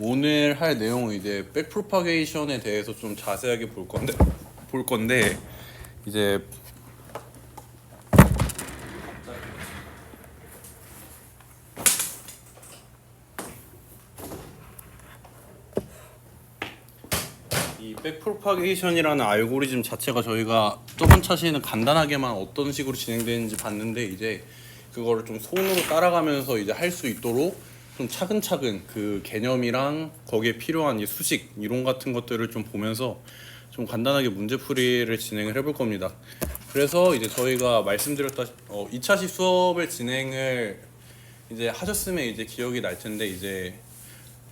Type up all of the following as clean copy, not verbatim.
오늘 할 내용은 이제 백프로파게이션에 대해서 좀 자세하게 볼 건데 이제 이 백프로파게이션이라는 알고리즘 자체가 저희가 저번 차시에는 간단하게만 어떤 식으로 진행되는지 봤는데 이제 그거를 좀 손으로 따라가면서 이제 할 수 있도록 좀 차근차근 그 개념이랑 거기에 필요한 이 수식 이론 같은 것들을 좀 보면서 좀 간단하게 문제풀이를 진행을 해볼 겁니다. 그래서 이제 저희가 말씀드렸다 2차시 수업을 진행을 이제 하셨으면 이제 기억이 날 텐데 이제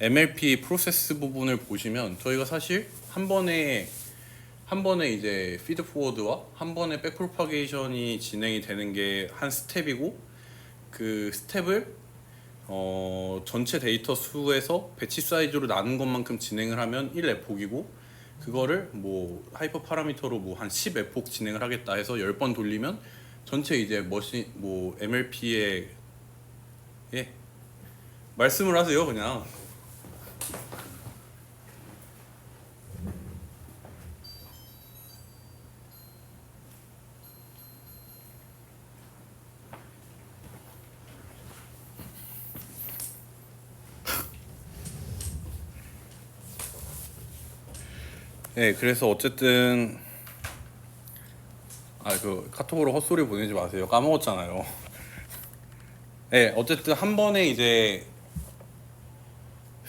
MLP 프로세스 부분을 보시면 저희가 사실 한 번에 이제 피드 포워드와 한 번에 백프로파게이션이 진행이 되는 게 한 스텝이고 그 스텝을 전체 데이터 수에서 배치 사이즈로 나눈 것만큼 진행을 하면 1에폭이고 그거를 뭐 하이퍼 파라미터로 뭐 한 10에폭 진행을 하겠다 해서 10번 돌리면 전체 이제 MLP에 예 말씀을 하세요 그냥. 네, 그래서 어쨌든 그 카톡으로 헛소리 보내지 마세요. 까먹었잖아요. 네, 어쨌든 한 번에 이제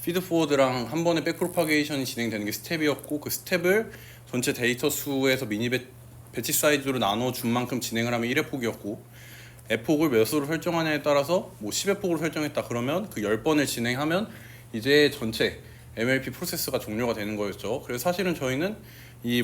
피드 포워드랑 한 번에 백프로파게이션이 진행되는 게 스텝이었고 그 스텝을 전체 데이터 수에서 배치 사이즈로 나눠 준 만큼 진행을 하면 1회폭이었고 에폭을 몇으로 설정하냐에 따라서 뭐 10회폭으로 설정했다 그러면 그 10번을 진행하면 이제 전체 MLP 프로세스가 종료가 되는 거였죠. 그래서 사실은 저희는 이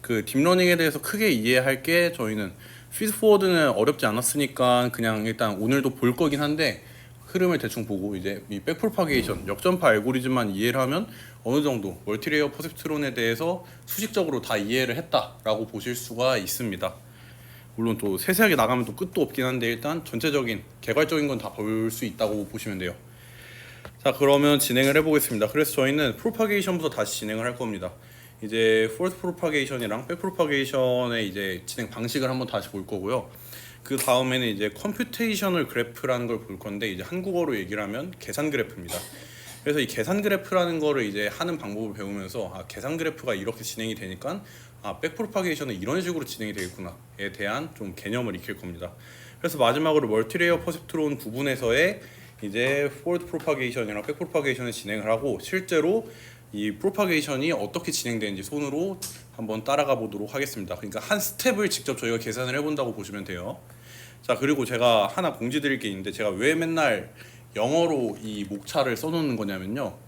그 딥러닝에 대해서 크게 이해할 게 저희는 피드포워드는 어렵지 않았으니까 그냥 일단 오늘도 볼 거긴 한데 흐름을 대충 보고 이제 이 백프로파게이션 역전파 알고리즘만 이해를 하면 어느 정도 멀티레이어 퍼셉트론에 대해서 수식적으로 다 이해를 했다라고 보실 수가 있습니다. 물론 또 세세하게 나가면 또 끝도 없긴 한데 일단 전체적인 개괄적인 건 다 볼 수 있다고 보시면 돼요. 자, 그러면 진행을 해보겠습니다. 그래서 저희는 프로파게이션부터 다시 진행을 할 겁니다. 이제 포워드 프로파게이션이랑 백 프로파게이션의 이제 진행 방식을 한번 다시 볼 거고요. 그 다음에는 이제 컴퓨테이셔널 그래프라는 걸 볼 건데 이제 한국어로 얘기를 하면 계산 그래프입니다. 그래서 이 계산 그래프라는 거를 이제 하는 방법을 배우면서 계산 그래프가 이렇게 진행이 되니까 백 프로파게이션은 이런 식으로 진행이 되겠구나에 대한 좀 개념을 익힐 겁니다. 그래서 마지막으로 멀티레이어 퍼셉트론 부분에서의 이제 포워드 프로파게이션이랑 백 프로파게이션을 진행을 하고 실제로 이 프로파게이션이 어떻게 진행되는지 손으로 한번 따라가 보도록 하겠습니다. 그러니까 한 스텝을 직접 저희가 계산을 해본다고 보시면 돼요. 자, 그리고 제가 하나 공지 드릴 게 있는데 제가 왜 맨날 영어로 이 목차를 써놓는 거냐면요.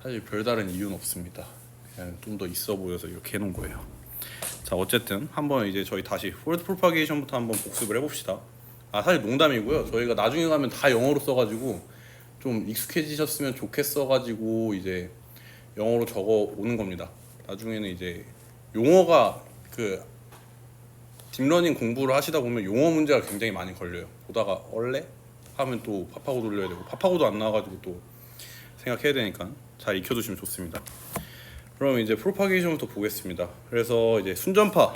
사실 별다른 이유는 없습니다. 그냥 좀 더 있어 보여서 이렇게 해놓은 거예요. 자, 어쨌든 한번 이제 저희 다시 포워드 프로파게이션부터 한번 복습을 해봅시다. 사실 농담이고요. 저희가 나중에 가면 다 영어로 써가지고 좀 익숙해지셨으면 좋겠어가지고 이제 영어로 적어 오는 겁니다. 나중에는 이제 용어가 그 딥러닝 공부를 하시다 보면 용어 문제가 굉장히 많이 걸려요. 보다가 얼레 하면 또 밥하고 돌려야 되고 밥하고도 안 나와가지고 또 생각해야 되니까 잘 익혀두시면 좋습니다. 그럼 이제 프로파게이션부터 보겠습니다. 그래서 이제 순전파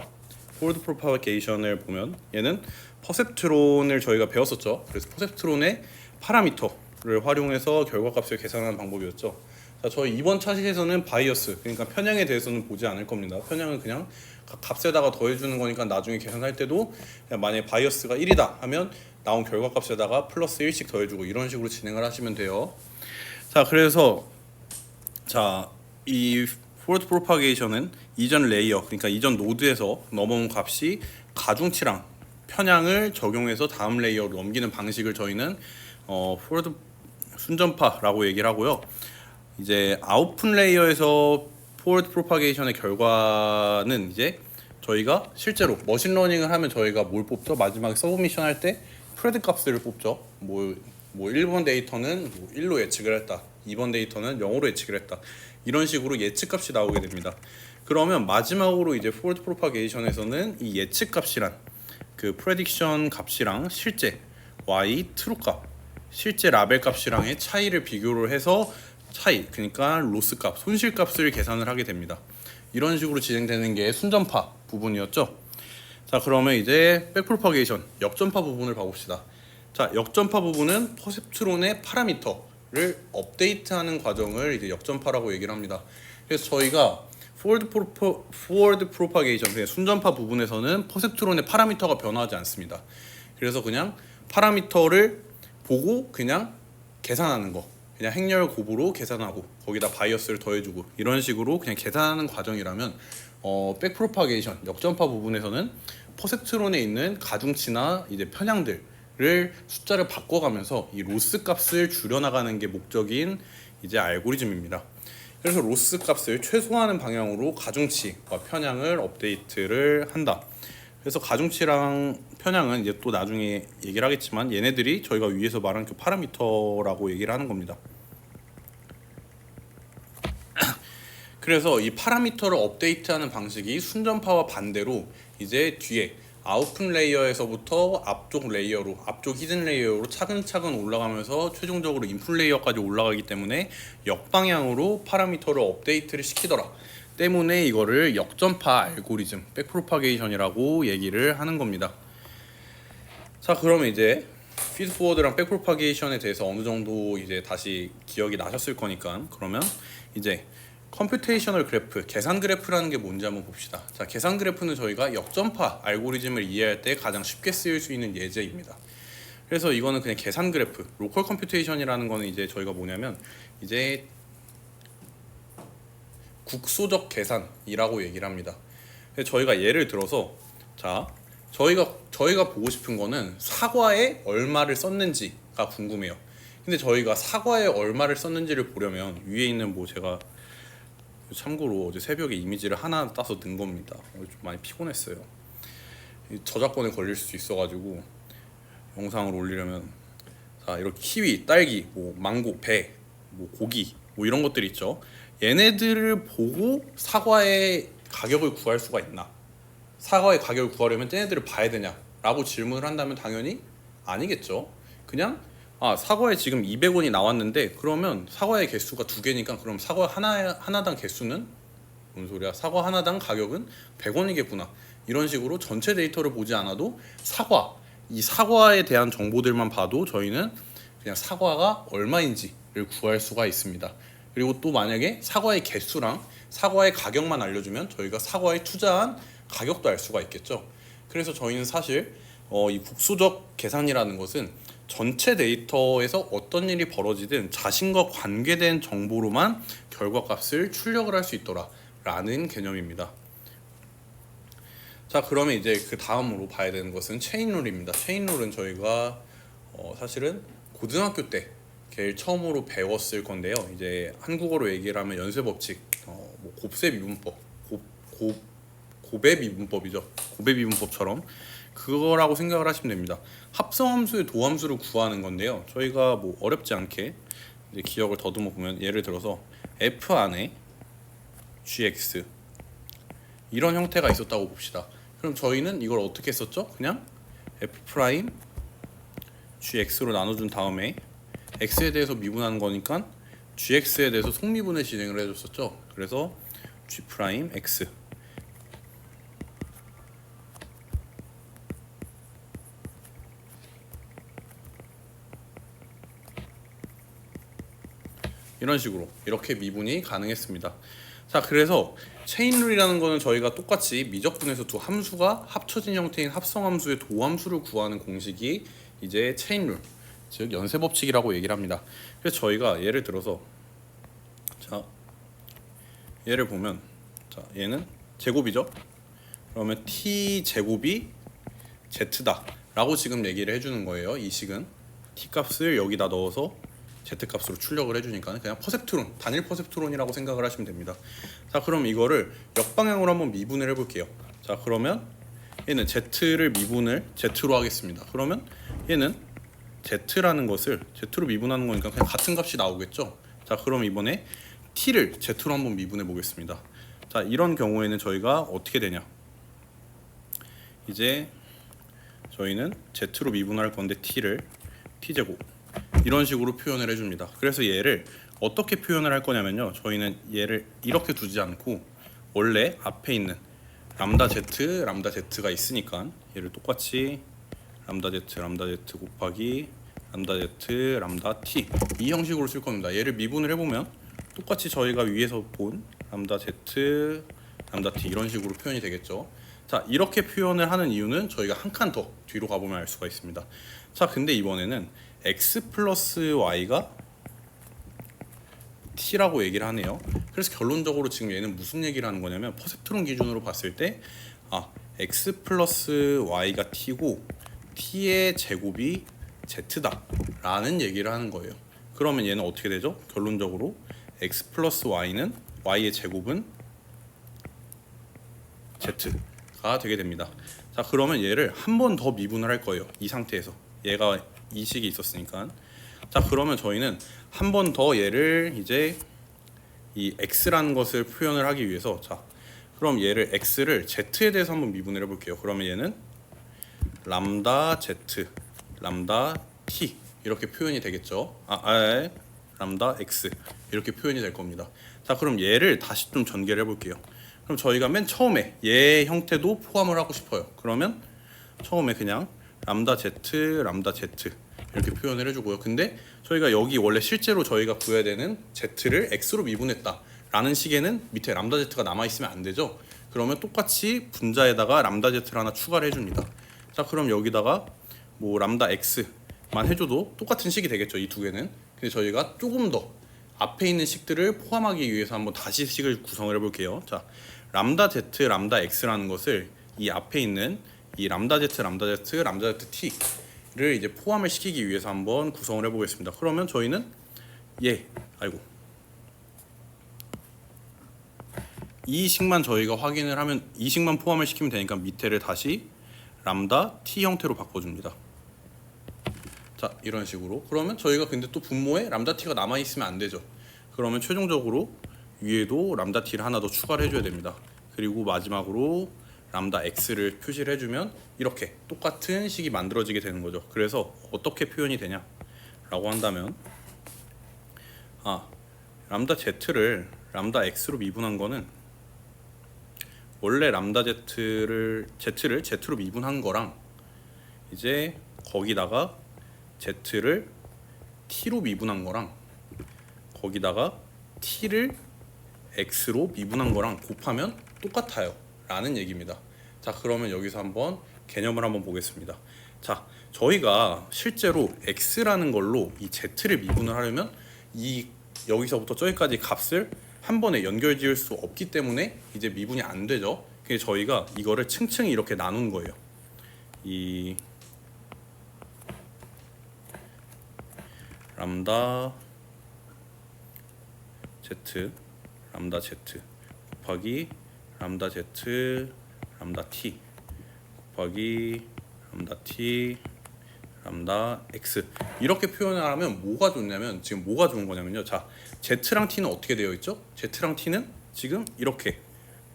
포워드 프로파게이션을 보면 얘는 퍼셉트론을 저희가 배웠었죠. 그래서 퍼셉트론의 파라미터를 활용해서 결과값을 계산하는 방법이었죠. 자, 저희 이번 차시에서는 바이어스, 그러니까 편향에 대해서는 보지 않을 겁니다. 편향은 그냥 값에다가 더해주는 거니까 나중에 계산할 때도 만약에 바이어스가 1이다 하면 나온 결과값에다가 플러스 1씩 더해주고 이런 식으로 진행을 하시면 돼요. 자, 그래서 이 포워드 프로파게이션은 이전 레이어, 그러니까 이전 노드에서 넘어온 값이 가중치랑 편향을 적용해서 다음 레이어로 넘기는 방식을 저희는 포워드 순전파라고 얘기를 하고요. 이제 아웃풋 레이어에서 포워드 프로파게이션의 결과는 이제 저희가 실제로 머신러닝을 하면 저희가 뭘 뽑죠? 마지막에 서브미션 할 때 프레드 값을 뽑죠. 뭐 1번 데이터는 1로 예측을 했다. 2번 데이터는 0으로 예측을 했다. 이런 식으로 예측 값이 나오게 됩니다. 그러면 마지막으로 이제 포워드 프로파게이션에서는 이 예측 값이란 그 프레딕션 값이랑 실제 y 트루 값 실제 라벨 값이랑의 차이를 비교를 해서 차이, 그러니까 로스 값, 손실 값을 계산을 하게 됩니다. 이런 식으로 진행되는 게 순전파 부분이었죠. 자, 그러면 이제 백프로파게이션 역전파 부분을 봐봅시다. 자, 역전파 부분은 퍼셉트론의 파라미터를 업데이트하는 과정을 이제 역전파라고 얘기를 합니다. 그래서 저희가 forward propagation, 순전파 부분에서는 퍼셉트론의 파라미터가 변화하지 않습니다. 그래서 그냥 파라미터를 보고 그냥 계산하는 거, 그냥 행렬 곱으로 계산하고 거기다 바이어스를 더해주고 이런 식으로 그냥 계산하는 과정이라면 백프로파게이션 역전파 부분에서는 퍼셉트론에 있는 가중치나 이제 편향들을 숫자를 바꿔가면서 이 로스 값을 줄여나가는 게 목적인 이제 알고리즘입니다. 그래서 로스 값을 최소화하는 방향으로 가중치와 편향을 업데이트를 한다. 그래서 가중치랑 편향은 이제 또 나중에 얘기를 하겠지만 얘네들이 저희가 위에서 말한 그 파라미터라고 얘기를 하는 겁니다. 그래서 이 파라미터를 업데이트하는 방식이 순전파와 반대로 이제 뒤에 아웃풋 레이어에서부터 앞쪽 레이어로, 앞쪽 히든 레이어로 차근차근 올라가면서 최종적으로 인풋 레이어까지 올라가기 때문에 역방향으로 파라미터를 업데이트를 시키더라. 때문에 이거를 역전파 알고리즘, 백프로파게이션이라고 얘기를 하는 겁니다. 자, 그러면 이제 피드포워드랑 백프로파게이션에 대해서 어느 정도 이제 다시 기억이 나셨을 거니까 그러면 이제 컴퓨테이셔널 그래프, 계산 그래프라는 게 뭔지 한번 봅시다. 자, 계산 그래프는 저희가 역전파 알고리즘을 이해할 때 가장 쉽게 쓰일 수 있는 예제입니다. 그래서 이거는 그냥 계산 그래프, 로컬 컴퓨테이션이라는 거는 이제 저희가 뭐냐면 이제 국소적 계산이라고 얘기를 합니다. 저희가 예를 들어서 자, 저희가 보고 싶은 거는 사과에 얼마를 썼는지가 궁금해요. 근데 저희가 사과에 얼마를 썼는지를 보려면 위에 있는 뭐 제가 참고로 어제 새벽에 이미지를 하나 따서 넣은 겁니다. 좀 많이 피곤했어요. 저작권에 걸릴 수 있어가지고 영상을 올리려면 자, 이렇게 키위, 딸기, 뭐 망고, 배, 뭐 고기, 뭐 이런 것들 있죠. 얘네들을 보고 사과의 가격을 구할 수가 있나? 사과의 가격을 구하려면 쟤네들을 봐야 되냐라고 질문을 한다면 당연히 아니겠죠. 그냥 사과에 지금 200원이 나왔는데 그러면 사과의 개수가 2개니까 그럼 사과 하나당 개수는 뭔 소리야? 사과 하나당 가격은 100원이겠구나. 이런 식으로 전체 데이터를 보지 않아도 이 사과에 대한 정보들만 봐도 저희는 그냥 사과가 얼마인지를 구할 수가 있습니다. 그리고 또 만약에 사과의 개수랑 사과의 가격만 알려주면 저희가 사과에 투자한 가격도 알 수가 있겠죠. 그래서 저희는 사실 이 국소적 계산이라는 것은 전체 데이터에서 어떤 일이 벌어지든 자신과 관계된 정보로만 결과값을 출력을 할 수 있더라 라는 개념입니다. 자, 그러면 이제 그 다음으로 봐야 되는 것은 체인룰입니다. 체인룰은 저희가 사실은 고등학교 때 제일 처음으로 배웠을 건데요. 이제 한국어로 얘기를 하면 연쇄법칙, 뭐 곱셈 미분법, 고배 미분법이죠. 고배 미분법처럼 그거라고 생각을 하시면 됩니다. 합성함수의 도함수를 구하는 건데요. 저희가 뭐 어렵지 않게 이제 기억을 더듬어 보면 예를 들어서 f 안에 gx 이런 형태가 있었다고 봅시다. 그럼 저희는 이걸 어떻게 썼죠? 그냥 f 프라임 gx로 나눠준 다음에 x에 대해서 미분하는 거니까 gx에 대해서 속미분을 진행을 해줬었죠. 그래서 g 프라임 x 이런 식으로 이렇게 미분이 가능했습니다. 자, 그래서 체인룰이라는 거는 저희가 똑같이 미적분에서 두 함수가 합쳐진 형태인 합성함수의 도함수를 구하는 공식이 이제 체인룰, 즉 연쇄법칙이라고 얘기를 합니다. 그래서 저희가 예를 들어서 자, 얘를 보면 자, 얘는 제곱이죠. 그러면 t 제곱이 z다 라고 지금 얘기를 해주는 거예요. 이 식은 t 값을 여기다 넣어서 z값으로 출력을 해주니까 그냥 퍼셉트론, 단일 퍼셉트론이라고 생각을 하시면 됩니다. 자, 그럼 이거를 역방향으로 한번 미분을 해볼게요. 자, 그러면 얘는 z를 미분을 z로 하겠습니다. 그러면 얘는 z라는 것을 z로 미분하는 거니까 그냥 같은 값이 나오겠죠. 자, 그럼 이번에 t를 z로 한번 미분해 보겠습니다. 자, 이런 경우에는 저희가 어떻게 되냐? 이제 저희는 z로 미분할 건데 t를 t제곱 이런 식으로 표현을 해줍니다. 그래서 얘를 어떻게 표현을 할 거냐면요, 저희는 얘를 이렇게 두지 않고 원래 앞에 있는 람다 z, 람다 z가 있으니까 얘를 똑같이 람다 z 곱하기 람다 z, 람다 t 이 형식으로 쓸 겁니다. 얘를 미분을 해보면 똑같이 저희가 위에서 본 람다 z, 람다 t 이런 식으로 표현이 되겠죠. 자, 이렇게 표현을 하는 이유는 저희가 한 칸 더 뒤로 가보면 알 수가 있습니다. 자, 근데 이번에는 x 플러스 y가 t라고 얘기를 하네요. 그래서 결론적으로 지금 얘는 무슨 얘기를 하는 거냐면 퍼셉트론 기준으로 봤을 때 x 플러스 y가 t고 t의 제곱이 z다 라는 얘기를 하는 거예요. 그러면 얘는 어떻게 되죠? 결론적으로 x 플러스 y는 y의 제곱은 z가 되게 됩니다. 자, 그러면 얘를 한 번 더 미분을 할 거예요. 이 상태에서 얘가 이 식이 있었으니까. 자, 그러면 저희는 한 번 더 얘를 이제 이 x라는 것을 표현을 하기 위해서, 자, 그럼 얘를 x를 z에 대해서 한번 미분을 해볼게요. 그러면 얘는 람다 z, 람다 t 이렇게 표현이 되겠죠. 람다 x 이렇게 표현이 될 겁니다. 자, 그럼 얘를 다시 좀 전개를 해볼게요. 그럼 저희가 맨 처음에 얘 형태도 포함을 하고 싶어요. 그러면 처음에 그냥 람다 z, 람다 z 이렇게 표현을 해주고요. 근데 저희가 여기 원래 실제로 저희가 구해야 되는 z를 x로 미분했다 라는 식에는 밑에 람다 z가 남아있으면 안 되죠. 그러면 똑같이 분자에다가 람다 z를 하나 추가를 해줍니다. 자, 그럼 여기다가 뭐 람다 x만 해줘도 똑같은 식이 되겠죠, 이 두 개는. 근데 저희가 조금 더 앞에 있는 식들을 포함하기 위해서 한번 다시 식을 구성을 해볼게요. 자, 람다 z, 람다 x라는 것을 이 앞에 있는 이 람다 z, 람다 z, 람다 z t를 이제 포함을 시키기 위해서 한번 구성을 해보겠습니다. 그러면 저희는 이 식만 저희가 확인을 하면, 이 식만 포함을 시키면 되니까 밑에를 다시 람다 t 형태로 바꿔줍니다. 자, 이런 식으로. 그러면 저희가 근데 또 분모에 람다 t가 남아있으면 안 되죠. 그러면 최종적으로 위에도 람다 t를 하나 더 추가를 해줘야 됩니다. 그리고 마지막으로 람다 x를 표시를 해주면 이렇게 똑같은 식이 만들어지게 되는 거죠. 그래서 어떻게 표현이 되냐 라고 한다면, 람다 z를 람다 x로 미분한 거는 원래 람다 z를 z로 미분한 거랑 이제 거기다가 z를 t로 미분한 거랑 거기다가 t를 x로 미분한 거랑 곱하면 똑같아요 라는 얘기입니다. 자, 그러면 여기서 한번 개념을 한번 보겠습니다. 자, 저희가 실제로 x라는 걸로 이 z를 미분을 하려면 이 여기서부터 저기까지 값을 한 번에 연결 지을 수 없기 때문에 이제 미분이 안 되죠. 그래서 저희가 이거를 층층이 이렇게 나눈 거예요. 이 람다 z, 람다 z 곱하기 람다 z, 람다 t 곱하기 람다 t, 람다 x 이렇게 표현을 하면 뭐가 좋냐면, 지금 뭐가 좋은 거냐면요. 자, z랑 t는 어떻게 되어 있죠? z랑 t는 지금 이렇게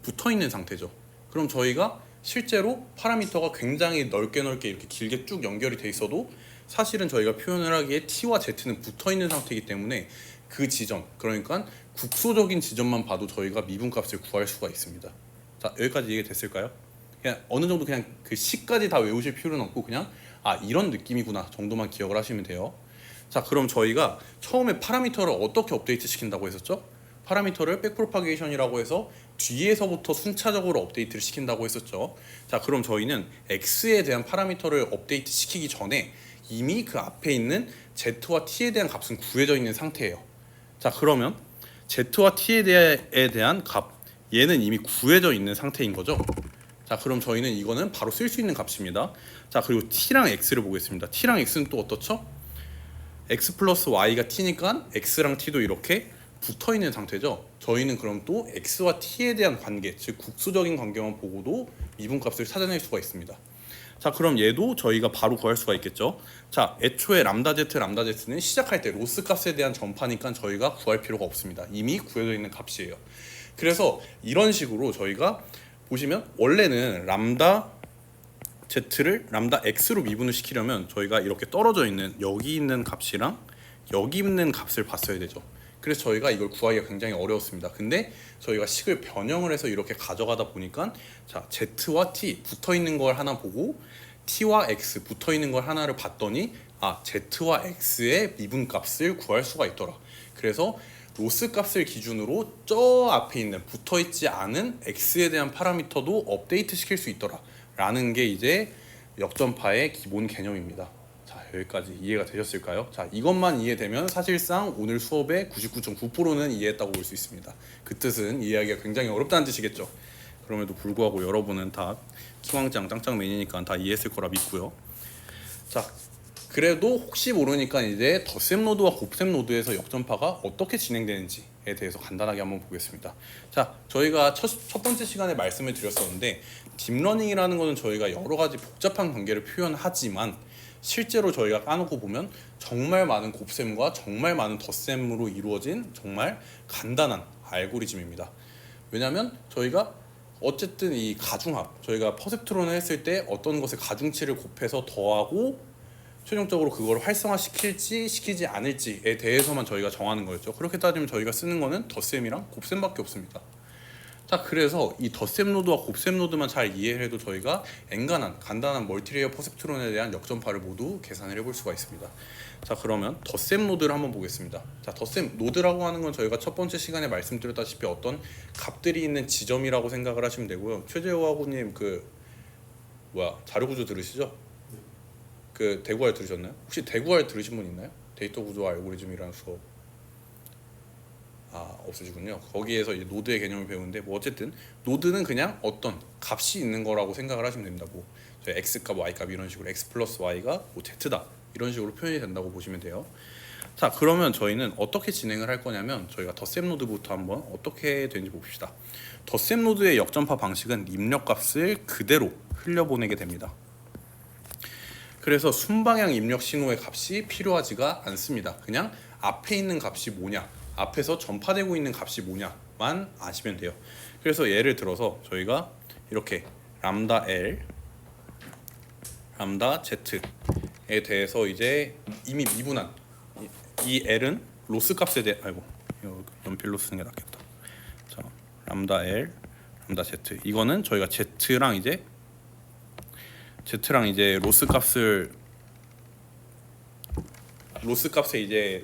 붙어 있는 상태죠. 그럼 저희가 실제로 파라미터가 굉장히 넓게 이렇게 길게 쭉 연결이 돼 있어도 사실은 저희가 표현을 하기에 t와 z는 붙어 있는 상태이기 때문에 그 지점, 그러니까 국소적인 지점만 봐도 저희가 미분값을 구할 수가 있습니다. 자, 여기까지 이해됐을까요? 그냥 어느 정도 그냥 그 식까지 다 외우실 필요는 없고 그냥 이런 느낌이구나 정도만 기억을 하시면 돼요. 자, 그럼 저희가 처음에 파라미터를 어떻게 업데이트 시킨다고 했었죠? 파라미터를 백프로파게이션이라고 해서 뒤에서부터 순차적으로 업데이트를 시킨다고 했었죠. 자, 그럼 저희는 x에 대한 파라미터를 업데이트 시키기 전에 이미 그 앞에 있는 z와 t에 대한 값은 구해져 있는 상태예요. 자, 그러면 z와 t에 대한 값, 얘는 이미 구해져 있는 상태인 거죠. 자, 그럼 저희는 이거는 바로 쓸 수 있는 값입니다. 자, 그리고 t랑 x를 보겠습니다. t랑 x는 또 어떻죠? x 플러스 y가 t니까 x랑 t도 이렇게 붙어 있는 상태죠. 저희는 그럼 또 x와 t에 대한 관계, 즉 국수적인 관계만 보고도 미분값을 찾아낼 수가 있습니다. 자, 그럼 얘도 저희가 바로 구할 수가 있겠죠. 자, 애초에 람다 z, 람다 z는 시작할 때 로스 값에 대한 전파니까 저희가 구할 필요가 없습니다. 이미 구해져 있는 값이에요. 그래서 이런 식으로 저희가 보시면 원래는 람다 z를 람다 x로 미분을 시키려면 저희가 이렇게 떨어져 있는 여기 있는 값이랑 여기 있는 값을 봤어야 되죠. 그래서 저희가 이걸 구하기가 굉장히 어려웠습니다. 근데 저희가 식을 변형을 해서 이렇게 가져가다 보니까 자 z와 t 붙어 있는 걸 하나 보고 t와 x 붙어 있는 걸 하나를 봤더니 아 z와 x의 미분값을 구할 수가 있더라. 그래서 로스 값을 기준으로 저 앞에 있는 붙어 있지 않은 x에 대한 파라미터도 업데이트 시킬 수 있더라 라는 게 이제 역전파의 기본 개념입니다. 자 여기까지 이해가 되셨을까요? 자 이것만 이해되면 사실상 오늘 수업의 99.9%는 이해했다고 볼 수 있습니다. 그 뜻은 이해하기가 굉장히 어렵다는 뜻이겠죠. 그럼에도 불구하고 여러분은 다 키왕짱 짱짱맨이니까 다 이해했을 거라 믿고요. 자 그래도 혹시 모르니까 이제 덧셈 노드와 곱셈 노드에서 역전파가 어떻게 진행되는지에 대해서 간단하게 한번 보겠습니다. 자 저희가 첫 번째 시간에 말씀을 드렸었는데 딥러닝이라는 것은 저희가 여러 가지 복잡한 관계를 표현하지만 실제로 저희가 까놓고 보면 정말 많은 곱셈과 정말 많은 덧셈으로 이루어진 정말 간단한 알고리즘입니다. 왜냐하면 저희가 어쨌든 이 가중합 저희가 퍼셉트론을 했을 때 어떤 것의 가중치를 곱해서 더하고 최종적으로 그걸 활성화시킬지 시키지 않을지에 대해서만 저희가 정하는 거였죠. 그렇게 따지면 저희가 쓰는 거는 덧셈이랑 곱셈밖에 없습니다. 자 그래서 이 덧셈 노드와 곱셈 노드만 잘 이해해도 저희가 엔간한 간단한 멀티레이어 퍼셉트론에 대한 역전파를 모두 계산을 해볼 수가 있습니다. 자 그러면 덧셈 노드를 한번 보겠습니다. 자 덧셈 노드라고 하는 건 저희가 첫 번째 시간에 말씀드렸다시피 어떤 값들이 있는 지점이라고 생각을 하시면 되고요. 최재호 학우님 그 자료 구조 들으시죠? 그 대구알 들으셨나요? 혹시 대구알 들으신 분 있나요? 데이터 구조 알고리즘이라는 수업 없으시군요. 거기에서 이제 노드의 개념을 배우는데 뭐 어쨌든 노드는 그냥 어떤 값이 있는 거라고 생각을 하시면 됩니다. 뭐 저희 x값, y값 이런 식으로 x 플러스 y가 뭐 z다 이런 식으로 표현이 된다고 보시면 돼요. 자 그러면 저희는 어떻게 진행을 할 거냐면 저희가 덧셈 노드부터 한번 어떻게 되는지 봅시다. 덧셈 노드의 역전파 방식은 입력값을 그대로 흘려보내게 됩니다. 그래서 순방향 입력 신호의 값이 필요하지가 않습니다. 그냥 앞에 있는 값이 뭐냐 앞에서 전파되고 있는 값이 뭐냐만 아시면 돼요. 그래서 예를 들어서 저희가 이렇게 람다 L, 람다 Z에 대해서 이제 이미 미분한 이 L은 로스 값에 대해 연필로 쓰는 게 낫겠다. 자, 람다 L, 람다 Z 이거는 저희가 Z랑 이제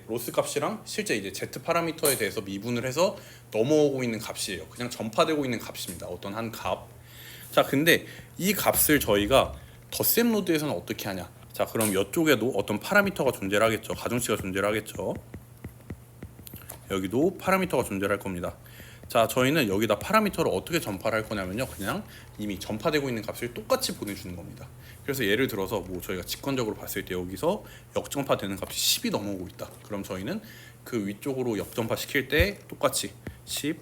로스 값이랑 실제 이제 Z 파라미터에 대해서 미분을 해서 넘어오고 있는 값이에요. 그냥 전파되고 있는 값입니다. 어떤 한 값. 자, 근데 이 값을 저희가 덧셈 노드에서는 어떻게 하냐? 자, 그럼 이쪽에도 어떤 파라미터가 존재를 하겠죠. 가중치가 존재를 하겠죠. 여기도 파라미터가 존재할 겁니다. 자, 저희는 여기다 파라미터를 어떻게 전파를 할 거냐면요. 그냥 이미 전파되고 있는 값을 똑같이 보내주는 겁니다. 그래서 예를 들어서 뭐 저희가 직관적으로 봤을 때 여기서 역전파 되는 값이 10이 넘어오고 있다. 그럼 저희는 그 위쪽으로 역전파 시킬 때 똑같이 10을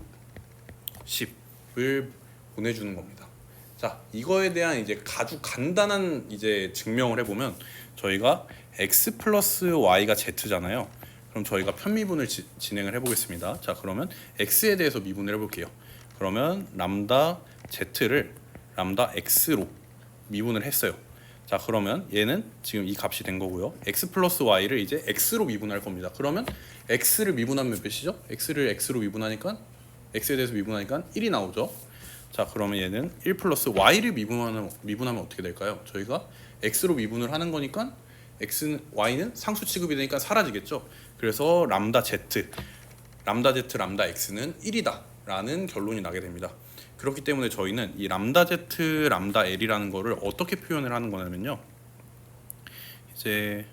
보내주는 겁니다. 자, 이거에 대한 이제 아주 간단한 이제 증명을 해보면 저희가 x 플러스 y가 z잖아요. 그럼 저희가 편미분을 진행을 해보겠습니다. 자, 그러면 x에 대해서 미분을 해볼게요. 그러면 람다 z를 람다 x로 미분을 했어요. 자, 그러면 얘는 지금 이 값이 된 거고요. x 플러스 y를 이제 x로 미분할 겁니다. 그러면 x를 미분하면 몇이죠? x를 x로 미분하니까 x에 대해서 미분하니까 1이 나오죠. 자, 그러면 얘는 1 플러스 y를 미분하면 어떻게 될까요? 저희가 x로 미분을 하는 거니까 y는 상수 취급이 되니까 사라지겠죠. 그래서 람다 z, 람다 x는 1이다 라는 결론이 나게 됩니다. 그렇기 때문에 저희는 이 람다 z, 람다 l이라는 거를 어떻게 표현을 하는 거냐면요. 이제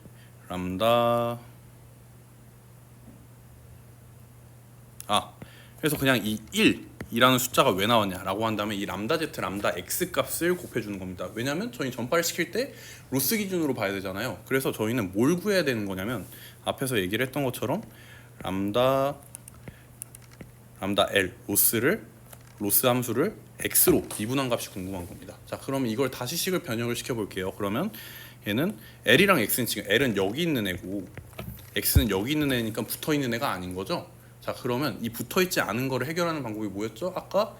그래서 그냥 이 1이라는 숫자가 왜 나왔냐라고 한다면 이 람다 z, 람다 x 값을 곱해주는 겁니다. 왜냐하면 저희 전파를 시킬 때 로스 기준으로 봐야 되잖아요. 그래서 저희는 뭘 구해야 되는 거냐면 앞에서 얘기를 했던 것처럼 람다 L 로스 함수를 x로 미분한 값이 궁금한 겁니다. 자, 그러면 이걸 다시 식을 변형을 시켜볼게요. 그러면 얘는 L이랑 X는 지금 L은 여기 있는 애고 X는 여기 있는 애니까 붙어 있는 애가 아닌 거죠. 자, 그러면 이 붙어 있지 않은 거를 해결하는 방법이 뭐였죠? 아까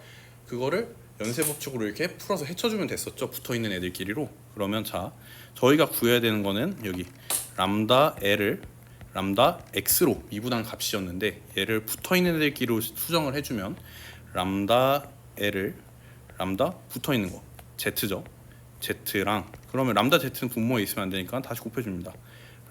그거를 연쇄 법칙으로 이렇게 풀어서 헤쳐주면 됐었죠. 붙어 있는 애들끼리로. 그러면 자, 저희가 구해야 되는 거는 여기 람다 L을 람다 x로 미분한 값이었는데 얘를 붙어있는 애들끼리 수정을 해주면 람다 l을 람다 붙어있는 거 z죠. z랑 그러면 람다 z는 분모에 있으면 안 되니까 다시 곱해줍니다.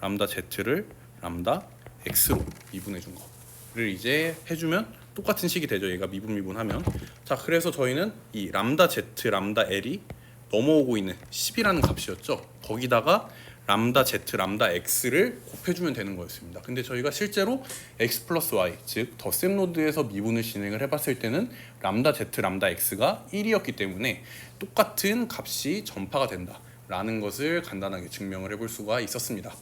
람다 z를 람다 x로 미분해 준 거를 이제 해주면 똑같은 식이 되죠. 얘가 미분하면. 자, 그래서 저희는 이 람다 z 람다 l이 넘어오고 있는 10이라는 값이었죠. 거기다가 람다 z 람다 x를 곱해주면 되는 거였습니다. 근데 저희가 실제로 x 플러스 y 즉 덧셈 노드에서 미분을 진행을 해봤을 때는 람다 z 람다 x가 1이었기 때문에 똑같은 값이 전파가 된다라는 것을 간단하게 증명을 해볼 수가 있었습니다.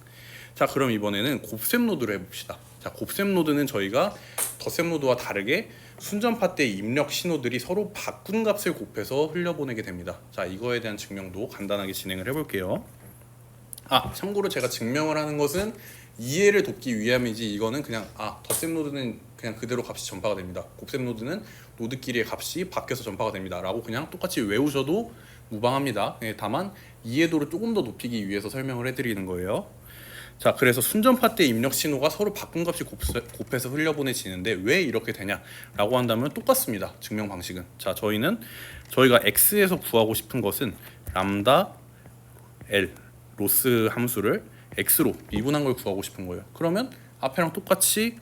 자, 그럼 이번에는 곱셈 노드를 해봅시다. 자, 곱셈 노드는 저희가 덧셈 노드와 다르게 순전파 때 입력 신호들이 서로 바꾼 값을 곱해서 흘려보내게 됩니다. 자, 이거에 대한 증명도 간단하게 진행을 해볼게요. 참고로 제가 증명을 하는 것은 이해를 돕기 위함이지 이거는 그냥 덧셈 노드는 그냥 그대로 값이 전파가 됩니다. 곱셈 노드는 노드끼리의 값이 바뀌어서 전파가 됩니다. 라고 그냥 똑같이 외우셔도 무방합니다. 다만 이해도를 조금 더 높이기 위해서 설명을 해드리는 거예요. 자, 그래서 순전파 때 입력 신호가 서로 바꾼 값이 곱해서 흘려보내지는데 왜 이렇게 되냐라고 한다면 똑같습니다. 증명 방식은. 자, 저희가 x에서 구하고 싶은 것은 람다 l 로스 함수를 x로 미분한 걸 구하고 싶은 거예요. 그러면 앞에랑 똑같이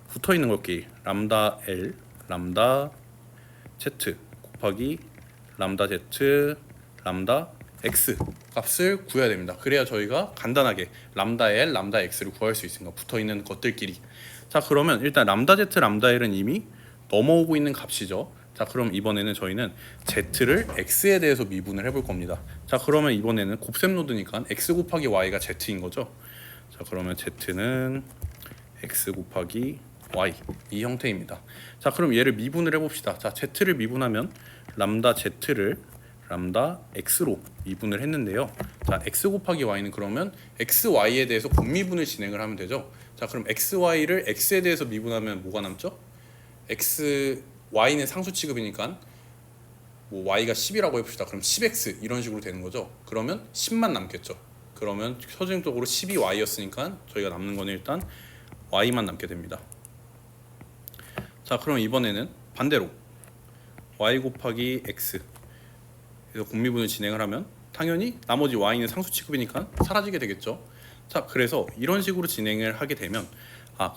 붙어 있는 것끼리 람다 l 람다 z 곱하기 람다 z 람다 x 값을 구해야 됩니다. 그래야 저희가 간단하게 람다 l 람다 x를 구할 수 있습니다. 붙어 있는 것들끼리. 자, 그러면 일단 람다 z 람다 l은 이미 넘어오고 있는 값이죠. 자, 그럼 이번에는 저희는 z를 x에 대해서 미분을 해볼 겁니다. 자, 그러면 이번에는 곱셈 노드니까 x 곱하기 y가 z인 거죠. 자, 그러면 z는 x 곱하기 y 이 형태입니다. 자, 그럼 얘를 미분을 해봅시다. 자, z를 미분하면 람다 z를 람다 x로 미분을 했는데요. 자, x 곱하기 y는 그러면 x, y에 대해서 곱미분을 진행을 하면 되죠. 자, 그럼 x, y를 x에 대해서 미분하면 뭐가 남죠? x, y는 상수 취급이니까 뭐 y가 10이라고 해봅시다. 그럼 10x 이런 식으로 되는 거죠. 그러면 10만 남겠죠. 그러면 표준적으로 10이 y였으니까 저희가 남는 거는 일단 y만 남게 됩니다. 자, 그럼 이번에는 반대로 y 곱하기 x 그래서 곱미분을 진행을 하면 당연히 나머지 y는 상수 취급이니까 사라지게 되겠죠. 자, 그래서 이런 식으로 진행을 하게 되면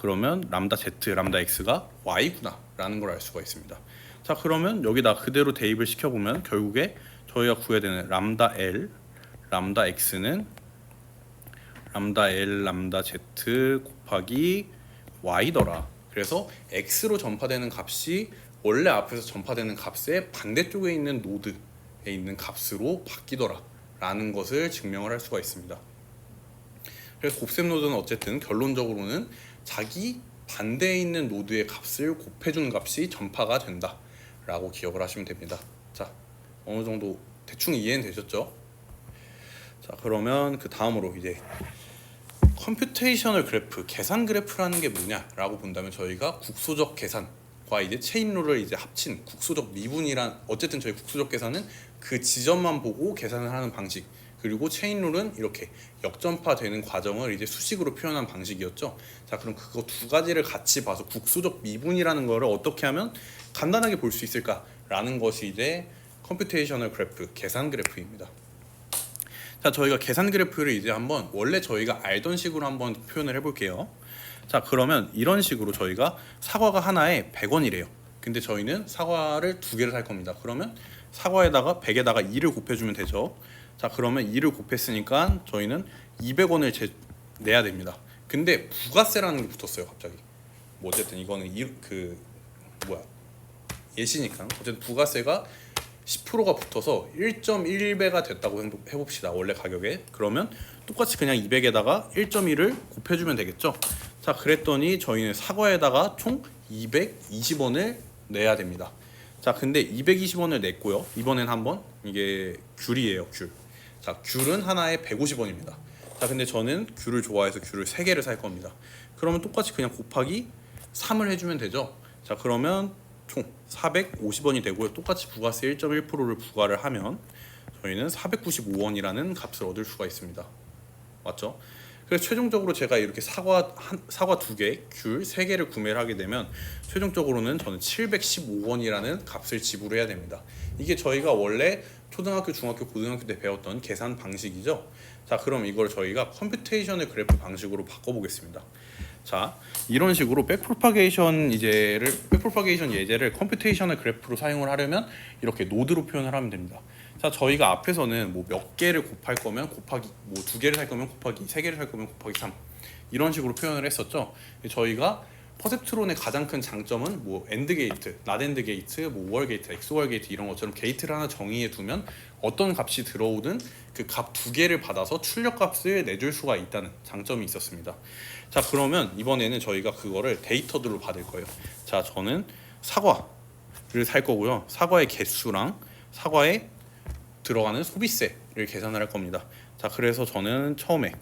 그러면 람다 z 람다 x가 y구나 라는 걸 알 수가 있습니다. 자, 그러면 여기다 그대로 대입을 시켜보면 결국에 저희가 구해야 되는 람다 l 람다 x는 람다 l 람다 z 곱하기 y더라. 그래서 x로 전파되는 값이 원래 앞에서 전파되는 값의 반대쪽에 있는 노드에 있는 값으로 바뀌더라 라는 것을 증명을 할 수가 있습니다. 그래서 곱셈 노드는 어쨌든 결론적으로는 자기 반대에 있는 노드의 값을 곱해준 값이 전파가 된다 라고 기억을 하시면 됩니다. 자, 어느 정도 대충 이해는 되셨죠? 자, 그러면 그 다음으로 이제 컴퓨테이셔널 그래프, 계산 그래프라는 게 뭐냐라고 본다면 저희가 국소적 계산과 이제 체인룰을 이제 합친 국소적 미분이란, 어쨌든 저희 국소적 계산은 그 지점만 보고 계산을 하는 방식, 그리고 체인룰은 이렇게 역전파되는 과정을 이제 수식으로 표현한 방식이었죠. 자, 그럼 그거 두 가지를 같이 봐서 국소적 미분이라는 거를 어떻게 하면 간단하게 볼 수 있을까라는 것이 이제 컴퓨테이셔널 그래프, 계산 그래프입니다. 자, 저희가 계산 그래프를 이제 한번 원래 저희가 알던 식으로 한번 표현을 해볼게요. 자, 그러면 이런 식으로 저희가 사과가 하나에 100원이래요. 근데 저희는 사과를 두 개를 살 겁니다. 그러면 사과에다가 100에다가 2를 곱해주면 되죠. 자, 그러면 2를 곱했으니까 저희는 200원을 내야 됩니다. 근데 부가세라는 게 붙었어요, 갑자기. 뭐 어쨌든 이거는 예시니까 어쨌든 부가세가 10%가 붙어서 1.1배가 됐다고 해봅시다. 원래 가격에. 그러면 똑같이 그냥 200에다가 1.1을 곱해주면 되겠죠. 자, 그랬더니 저희는 사과에다가 총 220원을 내야 됩니다. 자, 근데 220원을 냈고요. 이번엔 한번 이게 귤이에요, 귤. 자, 귤은 하나에 150원입니다. 자, 근데 저는 귤을 좋아해서 귤을 3개를 살 겁니다. 그러면 똑같이 그냥 곱하기 3을 해주면 되죠. 자, 그러면 총 450원이 되고요. 똑같이 부가세 1.1%를 부과를 하면 저희는 495원이라는 값을 얻을 수가 있습니다. 맞죠? 그래서 최종적으로 제가 이렇게 사과 2개, 귤 3개를 구매를 하게 되면 최종적으로는 저는 715원이라는 값을 지불해야 됩니다. 이게 저희가 원래 초등학교, 중학교, 고등학교 때 배웠던 계산 방식이죠. 자, 그럼 이걸 저희가 컴퓨테이션을 그래프 방식으로 바꿔보겠습니다. 자, 이런 식으로 백프로파게이션 예제를 컴퓨테이션을 그래프로 사용을 하려면 이렇게 노드로 표현을 하면 됩니다. 자, 저희가 앞에서는 뭐 몇 개를 곱할 거면 곱하기, 뭐 2개를 살 거면 곱하기, 3개를 살 거면 곱하기 3 이런 식으로 표현을 했었죠. 저희가 퍼셉트론의 가장 큰 장점은 뭐 엔드 게이트, 낫 엔드 게이트, 뭐 오월 게이트, 엑스오월 게이트 이런 것처럼 게이트를 하나 정의해 두면 어떤 값이 들어오든 그 값 2개를 받아서 출력 값을 내줄 수가 있다는 장점이 있었습니다. 자, 그러면 이번에는 저희가 그거를 데이터들로 받을 거예요. 자, 저는 사과를 살 거고요. 사과의 개수랑 사과에 들어가는 소비세를 계산을 할 겁니다. 자, 그래서 저는 처음에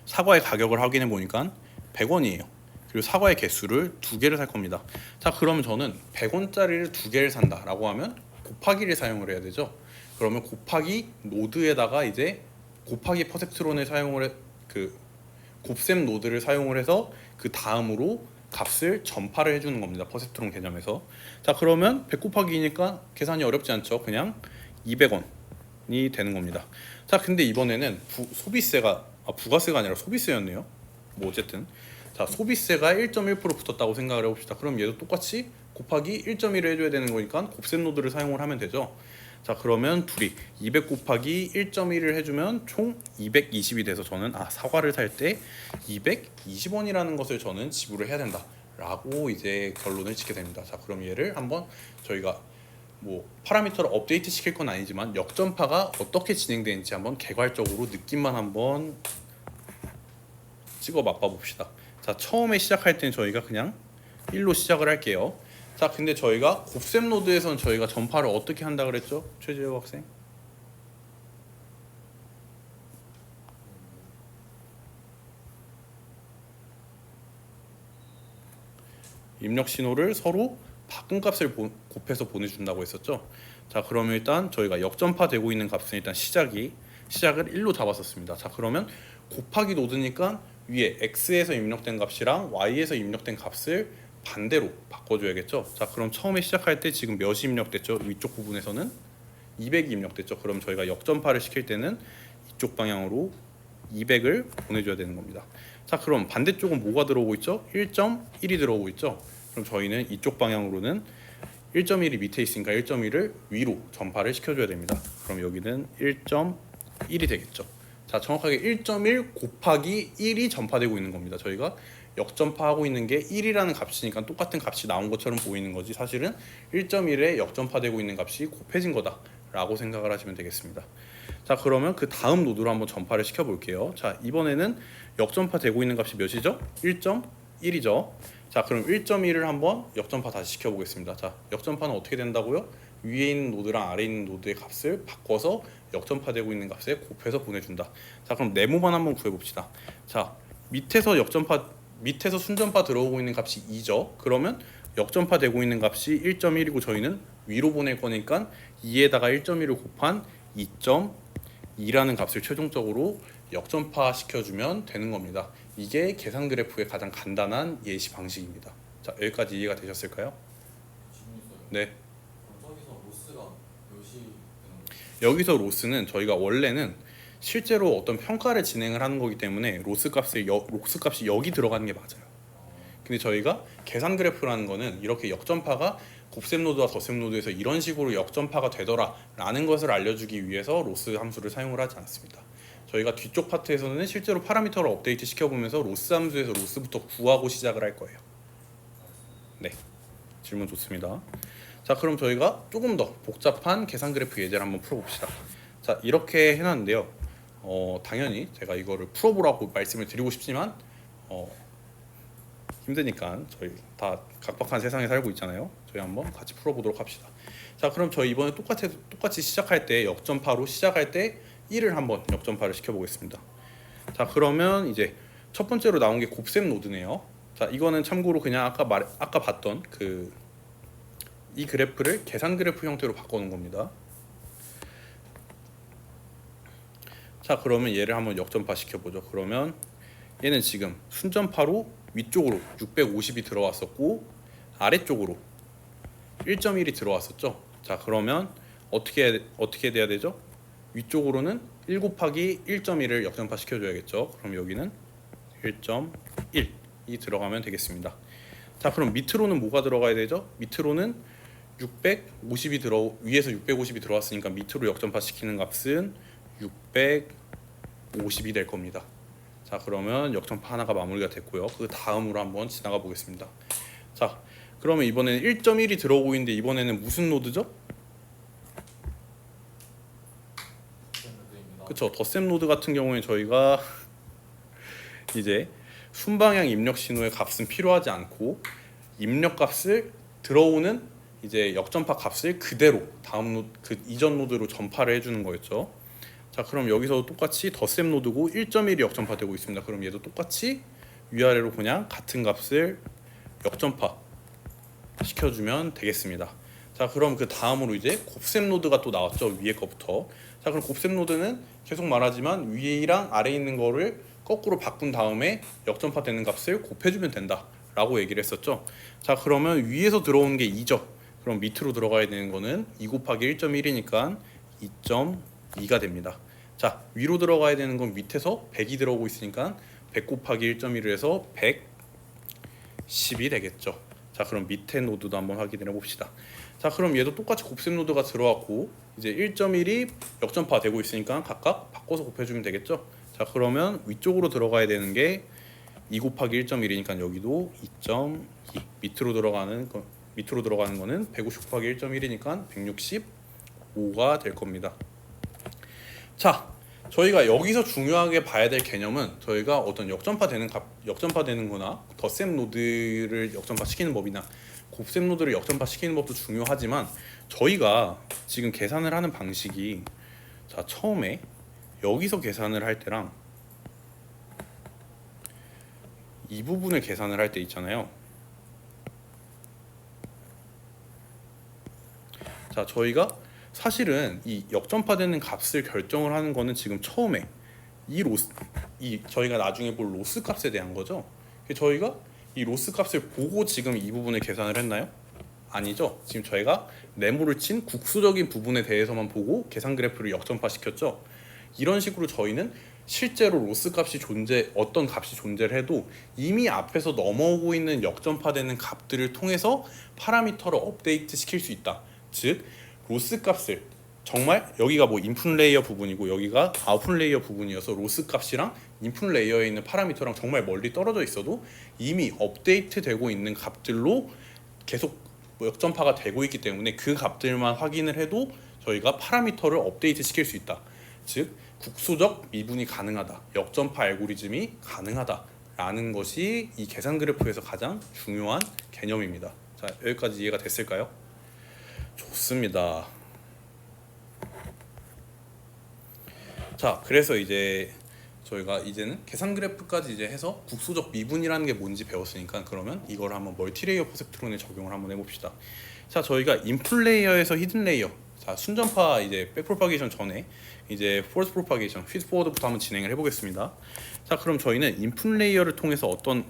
사과의 가격을 확인해 보니까 100원이에요. 그리고 사과의 개수를 2개를 살 겁니다. 자, 그러면 저는 100원짜리를 2개를 산다라고 하면 곱하기를 사용을 해야 되죠. 그러면 곱하기 노드에다가 이제 곱하기 퍼셉트론을 곱셈 노드를 사용을 해서 그 다음으로 값을 전파를 해주는 겁니다. 퍼셉트론 개념에서. 자, 그러면 100 곱하기 2니까 계산이 어렵지 않죠. 그냥 200원이 되는 겁니다. 자, 근데 이번에는 부가세가 아니라 소비세였네요. 뭐 어쨌든 자, 소비세가 1.1% 붙었다고 생각을 해봅시다. 그럼 얘도 똑같이 곱하기 1.1을 해줘야 되는 거니까 곱셈 노드를 사용을 하면 되죠. 자, 그러면 둘이 200 곱하기 1.1을 해주면 총 220이 돼서 저는 사과를 살 때 220원이라는 것을 저는 지불을 해야 된다 라고 이제 결론을 짓게 됩니다. 자, 그럼 얘를 한번 저희가 뭐 파라미터를 업데이트 시킬 건 아니지만 역전파가 어떻게 진행되는지 한번 개괄적으로 느낌만 한번 찍어 맛봐 봅시다. 자, 처음에 시작할 때는 저희가 그냥 1로 시작을 할게요. 자, 근데 저희가 곱셈 노드에서는 저희가 전파를 어떻게 한다 그랬죠? 최재호 학생? 입력 신호를 서로 바꾼 값을 곱해서 보내준다고 했었죠. 자, 그러면 일단 저희가 역전파 되고 있는 값은 일단 시작을 1로 잡았었습니다. 자, 그러면 곱하기 노드니까 위에 x에서 입력된 값이랑 y에서 입력된 값을 반대로 바꿔줘야겠죠. 자, 그럼 처음에 시작할 때 지금 몇이 입력됐죠? 위쪽 부분에서는 200이 입력됐죠. 그럼 저희가 역전파를 시킬 때는 이쪽 방향으로 200을 보내줘야 되는 겁니다. 자, 그럼 반대쪽은 뭐가 들어오고 있죠? 1.1이 들어오고 있죠. 그럼 저희는 이쪽 방향으로는 1.1이 밑에 있으니까 1.1을 위로 전파를 시켜줘야 됩니다. 그럼 여기는 1.1이 되겠죠. 자, 정확하게 1.1 곱하기 1이 전파되고 있는 겁니다. 저희가 역전파하고 있는 게 1이라는 값이니까 똑같은 값이 나온 것처럼 보이는 거지 사실은 1.1에 역전파되고 있는 값이 곱해진 거다 라고 생각을 하시면 되겠습니다. 자, 그러면 그 다음 노드로 한번 전파를 시켜 볼게요. 자, 이번에는 역전파 되고 있는 값이 몇이죠? 1.1이죠. 자, 그럼 1.1을 한번 역전파 다시 시켜 보겠습니다. 자, 역전파는 어떻게 된다고요? 위에 있는 노드랑 아래 있는 노드의 값을 바꿔서 역전파되고 있는 값에 곱해서 보내준다. 자, 그럼 네모만 한번 구해봅시다. 자, 밑에서 순전파 들어오고 있는 값이 2죠. 그러면 역전파 되고 있는 값이 1.1이고 저희는 위로 보낼 거니까 2에다가 1.1을 곱한 2.2라는 값을 최종적으로 역전파 시켜주면 되는 겁니다. 이게 계산 그래프의 가장 간단한 예시 방식입니다. 자, 여기까지 이해가 되셨을까요? 네. 저기서 로스가 몇이 되는 거예요? 여기서 로스는 저희가 원래는 실제로 어떤 평가를 진행을 하는 거기 때문에 로스 값이 여기 들어가는 게 맞아요. 근데 저희가 계산 그래프라는 거는 이렇게 역전파가 곱셈 노드와 덧셈 노드에서 이런 식으로 역전파가 되더라 라는 것을 알려주기 위해서 로스 함수를 사용을 하지 않습니다. 저희가 뒤쪽 파트에서는 실제로 파라미터를 업데이트 시켜보면서 로스 함수에서 로스부터 구하고 시작을 할 거예요. 네, 질문 좋습니다. 자, 그럼 저희가 조금 더 복잡한 계산 그래프 예제를 한번 풀어봅시다. 자, 이렇게 해놨는데요. 당연히 제가 이거를 풀어보라고 말씀을 드리고 싶지만 힘드니까 저희 다 각박한 세상에 살고 있잖아요. 저희 한번 같이 풀어보도록 합시다. 자, 그럼 저희 이번에 똑같이 시작할 때 역전파로 시작할 때 1을 한번 역전파를 시켜보겠습니다. 자, 그러면 이제 첫 번째로 나온 게 곱셈 노드네요. 자, 이거는 참고로 그냥 아까 봤던 이 그래프를 계산 그래프 형태로 바꿔놓은 겁니다. 자 그러면 얘를 한번 역전파 시켜보죠. 그러면 얘는 지금 순전파로 위쪽으로 650이 들어왔었고 아래쪽으로 1.1이 들어왔었죠. 자 그러면 어떻게 돼야 되죠? 위쪽으로는 1 곱하기 1.1을 역전파 시켜줘야겠죠. 그럼 여기는 1.1이 들어가면 되겠습니다. 자 그럼 밑으로는 뭐가 들어가야 되죠? 밑으로는 650이 위에서 650이 들어왔으니까 밑으로 역전파 시키는 값은 650이 될 겁니다. 자 그러면 역전파 하나가 마무리가 됐고요. 그 다음으로 한번 지나가 보겠습니다. 자 그러면 이번에는 1.1이 들어오고 있는데 이번에는 무슨 노드죠? 노드입니다. 그쵸, 덧셈 노드 같은 경우에 저희가 이제 순방향 입력 신호의 값은 필요하지 않고 입력 값을 들어오는 이제 역전파 값을 그대로 다음 노드 그 이전 노드로 전파를 해주는 거였죠. 자 그럼 여기서 똑같이 덧셈 노드고 1.1이 역전파되고 있습니다. 그럼 얘도 똑같이 위아래로 그냥 같은 값을 역전파 시켜주면 되겠습니다. 자 그럼 그 다음으로 이제 곱셈 노드가 또 나왔죠. 위에 거부터. 자 그럼 곱셈 노드는 계속 말하지만 위랑 아래에 있는 거를 거꾸로 바꾼 다음에 역전파 되는 값을 곱해주면 된다 라고 얘기를 했었죠. 자 그러면 위에서 들어오는 게 2죠. 그럼 밑으로 들어가야 되는 거는 2 곱하기 1.1이니까 2.2가 됩니다. 자 위로 들어가야 되는 건 밑에서 100이 들어오고 있으니까 100 곱하기 1.1을 해서 110이 되겠죠. 자 그럼 밑에 노드도 한번 확인해 봅시다. 자 그럼 얘도 똑같이 곱셈 노드가 들어왔고 이제 1.1이 역전파 되고 있으니까 각각 바꿔서 곱해주면 되겠죠. 자 그러면 위쪽으로 들어가야 되는 게 2 곱하기 1.1이니까 여기도 2.2 밑으로 들어가는 거는 150 곱하기 1.1이니까 165가 될 겁니다. 자 저희가 여기서 중요하게 봐야 될 개념은 저희가 어떤 역전파되는 거나 덧셈 노드를 역전파 시키는 법이나 곱셈 노드를 역전파 시키는 법도 중요하지만 저희가 지금 계산을 하는 방식이 자 처음에 여기서 계산을 할 때랑 이 부분을 계산을 할 때 있잖아요. 자 저희가 사실은 이 역전파되는 값을 결정을 하는 거는 지금 처음에 저희가 나중에 볼 로스 값에 대한 거죠. 저희가 이 로스 값을 보고 지금 이 부분을 계산을 했나요? 아니죠. 지금 저희가 네모를 친 국수적인 부분에 대해서만 보고 계산 그래프를 역전파 시켰죠. 이런 식으로 저희는 실제로 로스 값이 어떤 값이 존재를 해도 이미 앞에서 넘어오고 있는 역전파되는 값들을 통해서 파라미터를 업데이트 시킬 수 있다. 즉 로스 값을 정말 여기가 뭐 인풋 레이어 부분이고 여기가 아웃풋 레이어 부분이어서 로스 값이랑 인풋 레이어에 있는 파라미터랑 정말 멀리 떨어져 있어도 이미 업데이트 되고 있는 값들로 계속 역전파가 되고 있기 때문에 그 값들만 확인을 해도 저희가 파라미터를 업데이트 시킬 수 있다. 즉 국소적 미분이 가능하다. 역전파 알고리즘이 가능하다라는 것이 이 계산 그래프에서 가장 중요한 개념입니다. 자 여기까지 이해가 됐을까요? 좋습니다. 자 그래서 이제 저희가 이제는 계산 그래프까지 이제 해서 국소적 미분이라는 게 뭔지 배웠으니까 그러면 이걸 한번 멀티레이어 퍼셉트론에 적용을 한번 해봅시다. 자 저희가 인풋 레이어에서 히든 레이어 자 순전파 이제 백 프로파게이션 전에 이제 포워드 프로파게이션 피드 포워드부터 한번 진행을 해보겠습니다. 자 그럼 저희는 인풋 레이어를 통해서 어떤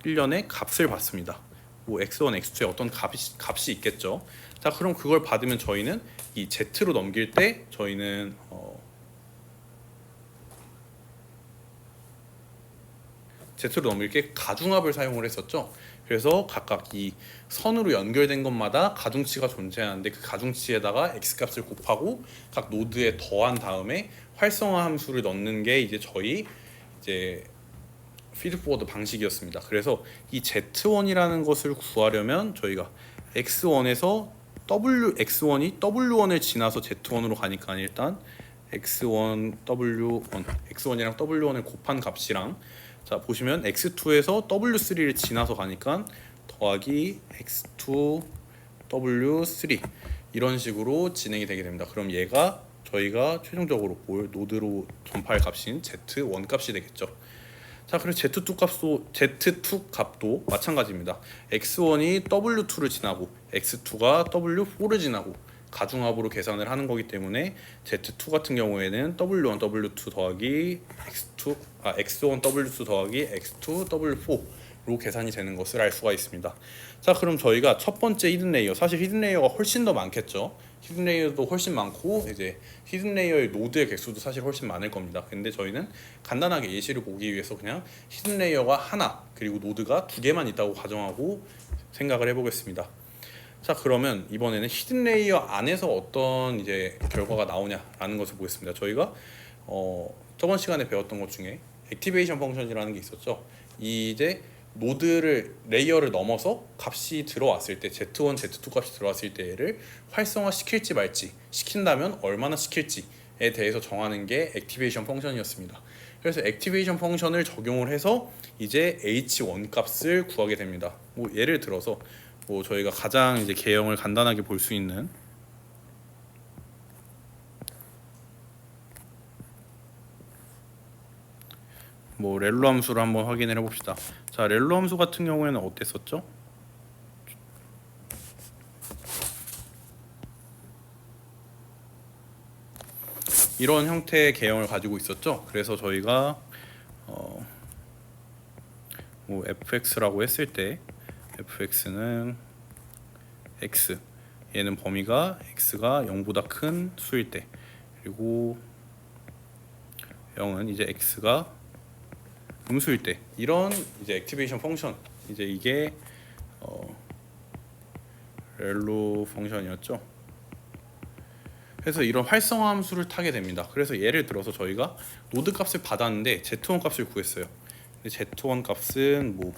일련의 값을 받습니다. 뭐 x1, x2에 어떤 값이 있겠죠. 자 그럼 그걸 받으면 저희는 이 z로 넘길 때 저희는 z로 넘길 게 가중합을 사용을 했었죠. 그래서 각각 이 선으로 연결된 것마다 가중치가 존재하는데 그 가중치에다가 x값을 곱하고 각 노드에 더한 다음에 활성화 함수를 넣는 게 이제 저희 이제 피드포워드 방식이었습니다. 그래서 이 Z1이라는 것을 구하려면 저희가 X1에서 X1이 W1을 지나서 Z1으로 가니까 일단 X1, W1, X1이랑 W1을 곱한 값이랑 자 보시면 X2에서 W3를 지나서 가니까 더하기 X2, W3 이런 식으로 진행이 되게 됩니다. 그럼 얘가 저희가 최종적으로 볼 노드로 전파할 값인 Z1 값이 되겠죠. 자 그리고 Z2 값도 마찬가지입니다. X1이 W2를 지나고 X2가 W4를 지나고 가중합으로 계산을 하는 거기 때문에 Z2 같은 경우에는 W1 W2 더하기 X1 W2 더하기 X2 W4로 계산이 되는 것을 알 수가 있습니다. 자, 그럼 저희가 첫 번째 히든 레이어, 사실 히든 레이어가 훨씬 더 많겠죠. 히든 레이어도 훨씬 많고 이제 히든 레이어의 노드의 개수도 사실 훨씬 많을 겁니다. 근데 저희는 간단하게 예시를 보기 위해서 그냥 히든 레이어가 하나 그리고 노드가 두 개만 있다고 가정하고 생각을 해보겠습니다. 자, 그러면 이번에는 히든 레이어 안에서 어떤 이제 결과가 나오냐라는 것을 보겠습니다. 저희가 저번 시간에 배웠던 것 중에 액티베이션 펑션이라는 게 있었죠. 이제 노드를 레이어를 넘어서 값이 들어왔을 때 Z1, Z2 값이 들어왔을 때 얘를 활성화 시킬지 말지, 시킨다면 얼마나 시킬지에 대해서 정하는 게 액티베이션 펑션이었습니다. 그래서 액티베이션 펑션을 적용을 해서 이제 H1 값을 구하게 됩니다. 뭐 예를 들어서 뭐 저희가 가장 이제 개형을 간단하게 볼 수 있는 뭐 렐로 함수를 한번 확인을 해봅시다. 자, 렐로 함수 같은 경우에는 어땠었죠? 이런 형태의 개형을 가지고 있었죠. 그래서 저희가 뭐 fx라고 했을 때 fx는 x, 얘는 범위가 x가 0보다 큰 수일 때, 그리고 0은 이제 x가 음수일 때, 이런 이제 액티베이션 펑션, 이제 이게 렐로 펑션이었죠. 그래서 이런 활성화 함수를 타게 됩니다. 그래서 예를 들어서 저희가 노드 값을 받았는데 Z1 값을 구했어요. Z1 값은 뭐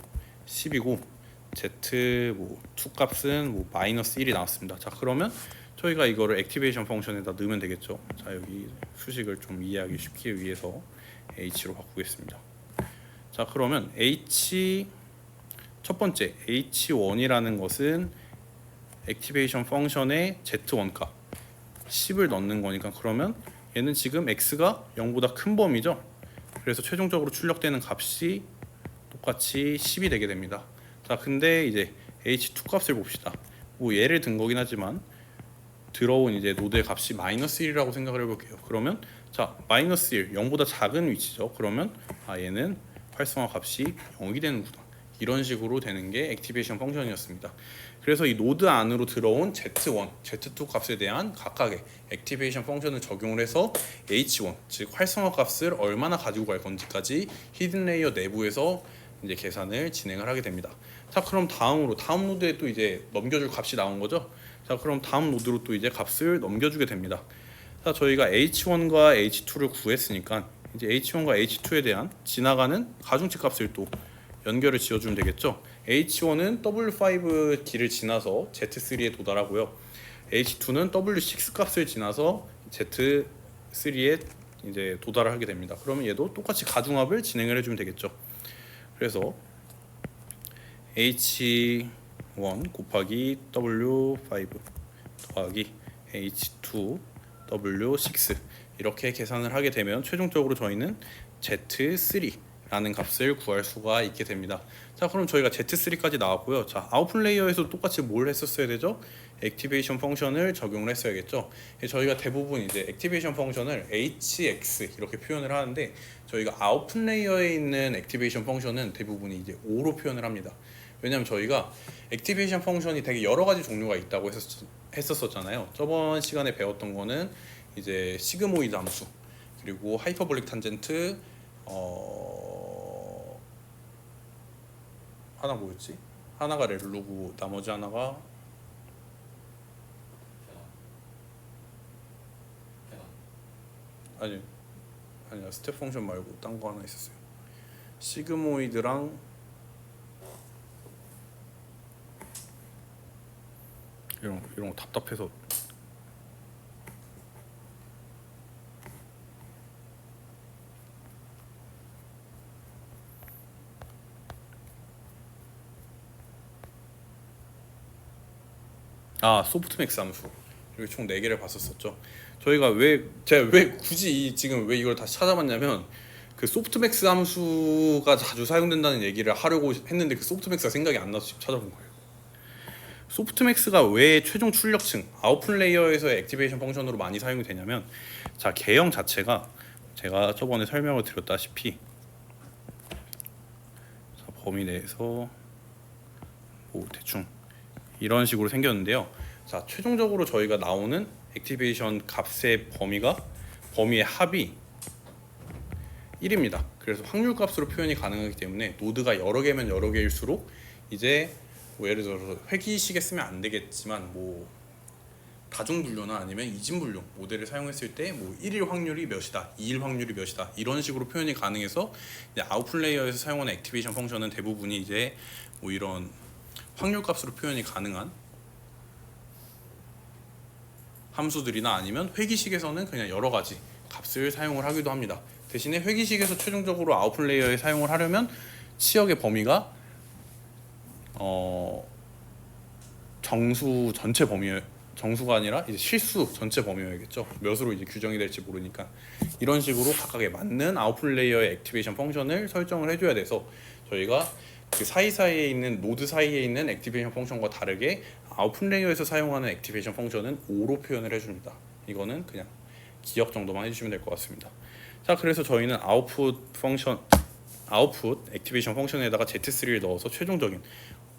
10이고 Z2 값은 뭐 마이너스 1이 나왔습니다. 자, 그러면 저희가 이거를 액티베이션 펑션에다 넣으면 되겠죠. 자, 여기 수식을 좀 이해하기 쉽게 위해서 H로 바꾸겠습니다. 자, 그러면 첫 번째 H1이라는 것은 액티베이션 펑션의 Z1 값 10을 넣는 거니까, 그러면 얘는 지금 x가 0보다 큰 범위죠. 그래서 최종적으로 출력되는 값이 똑같이 10이 되게 됩니다. 자, 근데 이제 h2 값을 봅시다. 뭐 예를 든 거긴 하지만 들어온 이제 노드의 값이 마이너스 1이라고 생각을 해볼게요. 그러면 자, 마이너스 1, 0보다 작은 위치죠. 그러면 얘는 활성화 값이 0이 되는구나. 이런 식으로 되는 게 액티베이션 펑션이었습니다. 그래서 이 노드 안으로 들어온 Z1, Z2 값에 대한 각각의 액티베이션 펑션을 적용을 해서 H1, 즉 활성화 값을 얼마나 가지고 갈 건지까지 히든 레이어 내부에서 이제 계산을 진행을 하게 됩니다. 자, 그럼 다음 노드에 또 이제 넘겨줄 값이 나온 거죠. 자, 그럼 다음 노드로 또 이제 값을 넘겨주게 됩니다. 자, 저희가 H1과 H2를 구했으니까 이제 H1과 H2에 대한 지나가는 가중치 값을 또 연결을 지어주면 되겠죠. H1은 W5 길을 지나서 Z3에 도달하고요. H2는 W6 값을 지나서 Z3에 이제 도달을 하게 됩니다. 그러면 얘도 똑같이 가중합을 진행을 해주면 되겠죠. 그래서 H1 곱하기 W5 더하기 H2 W6 이렇게 계산을 하게 되면 최종적으로 저희는 Z3라는 값을 구할 수가 있게 됩니다. 자, 그럼 저희가 Z3까지 나왔고요. 자, 아웃풋 레이어에서 똑같이 뭘 했었어야 되죠? 액티베이션 펑션을 적용을 했어야겠죠. 저희가 대부분 이제 액티베이션 펑션을 hx 이렇게 표현을 하는데, 저희가 아웃풋 레이어에 있는 액티베이션 펑션은 대부분이 이제 5로 표현을 합니다. 왜냐하면 저희가 액티베이션 펑션이 되게 여러 가지 종류가 있다고 했었잖아요. 저번 시간에 배웠던 거는 이제 시그모이드 함수, 그리고 하이퍼볼릭 탄젠트, 하나 뭐였지? 하나가 렐로고 나머지 하나가 아니야, 스텝 펑션 말고 딴 거 하나 있었어요. 시그모이드랑 이런 거 답답해서 소프트맥스 함수, 이렇게 총 4개를 봤었었죠. 제가 왜 굳이 지금 왜 이걸 다시 찾아봤냐면, 그 소프트맥스 함수가 자주 사용된다는 얘기를 하려고 했는데 그 소프트맥스가 생각이 안 나서 지금 찾아본 거예요. 소프트맥스가 왜 최종 출력층 아웃풋 레이어에서의 액티베이션 펑션으로 많이 사용이 되냐면, 자 개형 자체가 제가 저번에 설명을 드렸다시피 자, 범위 내에서 뭐 대충 이런 식으로 생겼는데요. 자 최종적으로 저희가 나오는 액티베이션 값의 범위의 합이 1입니다. 그래서 확률 값으로 표현이 가능하기 때문에 노드가 여러 개면 여러 개일수록 이제 뭐 예를 들어서 회귀식에 쓰면 안 되겠지만 뭐 다중분류나 아니면 이진분류 모델을 사용했을 때 뭐 1일 확률이 몇이다, 2일 확률이 몇이다 이런 식으로 표현이 가능해서 이제 아웃풋 레이어에서 사용하는 액티베이션 펑션은 대부분이 이제 뭐 이런 확률 값으로 표현이 가능한 함수들이나 아니면 회귀식에서는 그냥 여러 가지 값을 사용을 하기도 합니다. 대신에 회귀식에서 최종적으로 아웃풋 레이어에 사용을 하려면 치역의 범위가 정수 전체 정수가 아니라 이제 실수 전체 범위여야겠죠. 몇으로 이제 규정이 될지 모르니까 이런 식으로 각각에 맞는 아웃풋 레이어의 액티베이션 펑션을 설정을 해줘야 돼서 저희가 그 사이사이에 있는 노드 사이에 있는 액티베이션 펑션과 다르게 아웃풋 레이어에서 사용하는 액티베이션 펑션은 5로 표현을 해줍니다. 이거는 그냥 기억 정도만 해주시면 될 것 같습니다. 자 그래서 저희는 아웃풋 액티베이션 펑션에다가 Z3를 넣어서 최종적인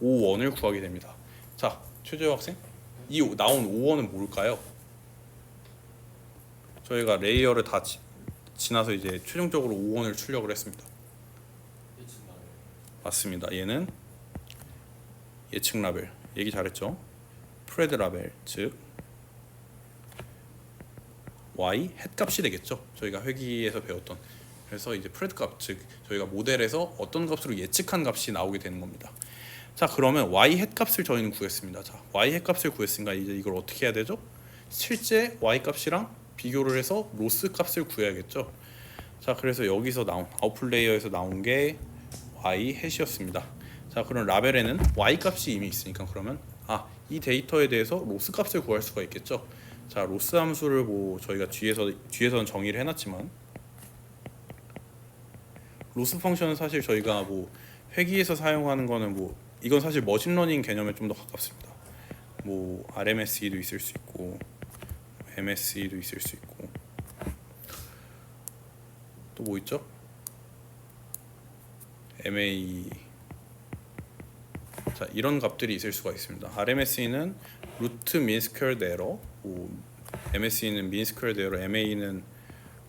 O1을 구하게 됩니다. 자 최재호 학생, 이 나온 O1은 뭘까요? 저희가 레이어를 다 지나서 이제 최종적으로 O1을 출력을 했습니다. 맞습니다. 얘는 예측 라벨, 얘기 잘했죠? 프레드 라벨, 즉 y 햇 값이 되겠죠. 저희가 회귀에서 배웠던. 그래서 이제 프레드 값, 즉 저희가 모델에서 어떤 값으로 예측한 값이 나오게 되는 겁니다. 자 그러면 y 햇 값을 저희는 구했습니다. 자 y 햇 값을 구했으니까 이제 이걸 어떻게 해야 되죠? 실제 y 값이랑 비교를 해서 로스 값을 구해야겠죠. 자 그래서 여기서 나온 아웃풋 레이어에서 나온 게 y 햇이었습니다. 자 그럼 라벨에는 y 값이 이미 있으니까 그러면 이 데이터에 대해서 로스 값을 구할 수가 있겠죠. 자 로스 함수를 뭐 저희가 뒤에서는 정의를 해놨지만 로스 펑션은 사실 저희가 뭐 회귀에서 사용하는 거는 뭐 이건 사실 머신러닝 개념에 좀 더 가깝습니다. 뭐 RMSE도 있을 수 있고 MSE도 있을 수 있고 또 뭐 있죠? MA 자 이런 값들이 있을 수가 있습니다. RMSE는 루트 민 스퀘어드 에러, MSE는 민 스퀘어드 에러, MA는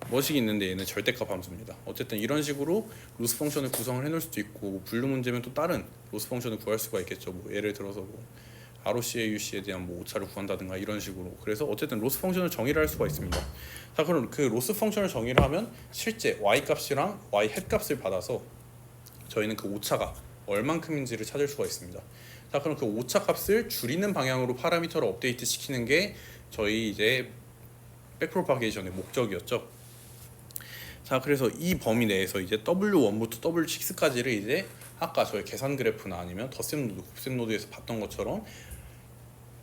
뭐식 있는데 얘는 절대값 함수입니다. 어쨌든 이런 식으로 로스 펑션을 구성을 해놓을 수도 있고 분류 문제면 또 다른 로스 펑션을 구할 수가 있겠죠. 뭐 예를 들어서 뭐 ROCAUC에 대한 뭐 오차를 구한다든가 이런 식으로. 그래서 어쨌든 로스 펑션을 정의를 할 수가 있습니다. 자 그럼 그 로스 펑션을 정의를 하면 실제 y 값이랑 y 햇 값을 받아서 저희는 그 오차가 얼만큼인지를 찾을 수가 있습니다. 자 그럼 그 오차 값을 줄이는 방향으로 파라미터를 업데이트 시키는 게 저희 이제 백프로파게이션의 목적이었죠. 자 그래서 이 범위 내에서 이제 W1부터 W6까지를 이제 아까 저희 계산 그래프나 아니면 덧셈 노드, 곱셈 노드에서 봤던 것처럼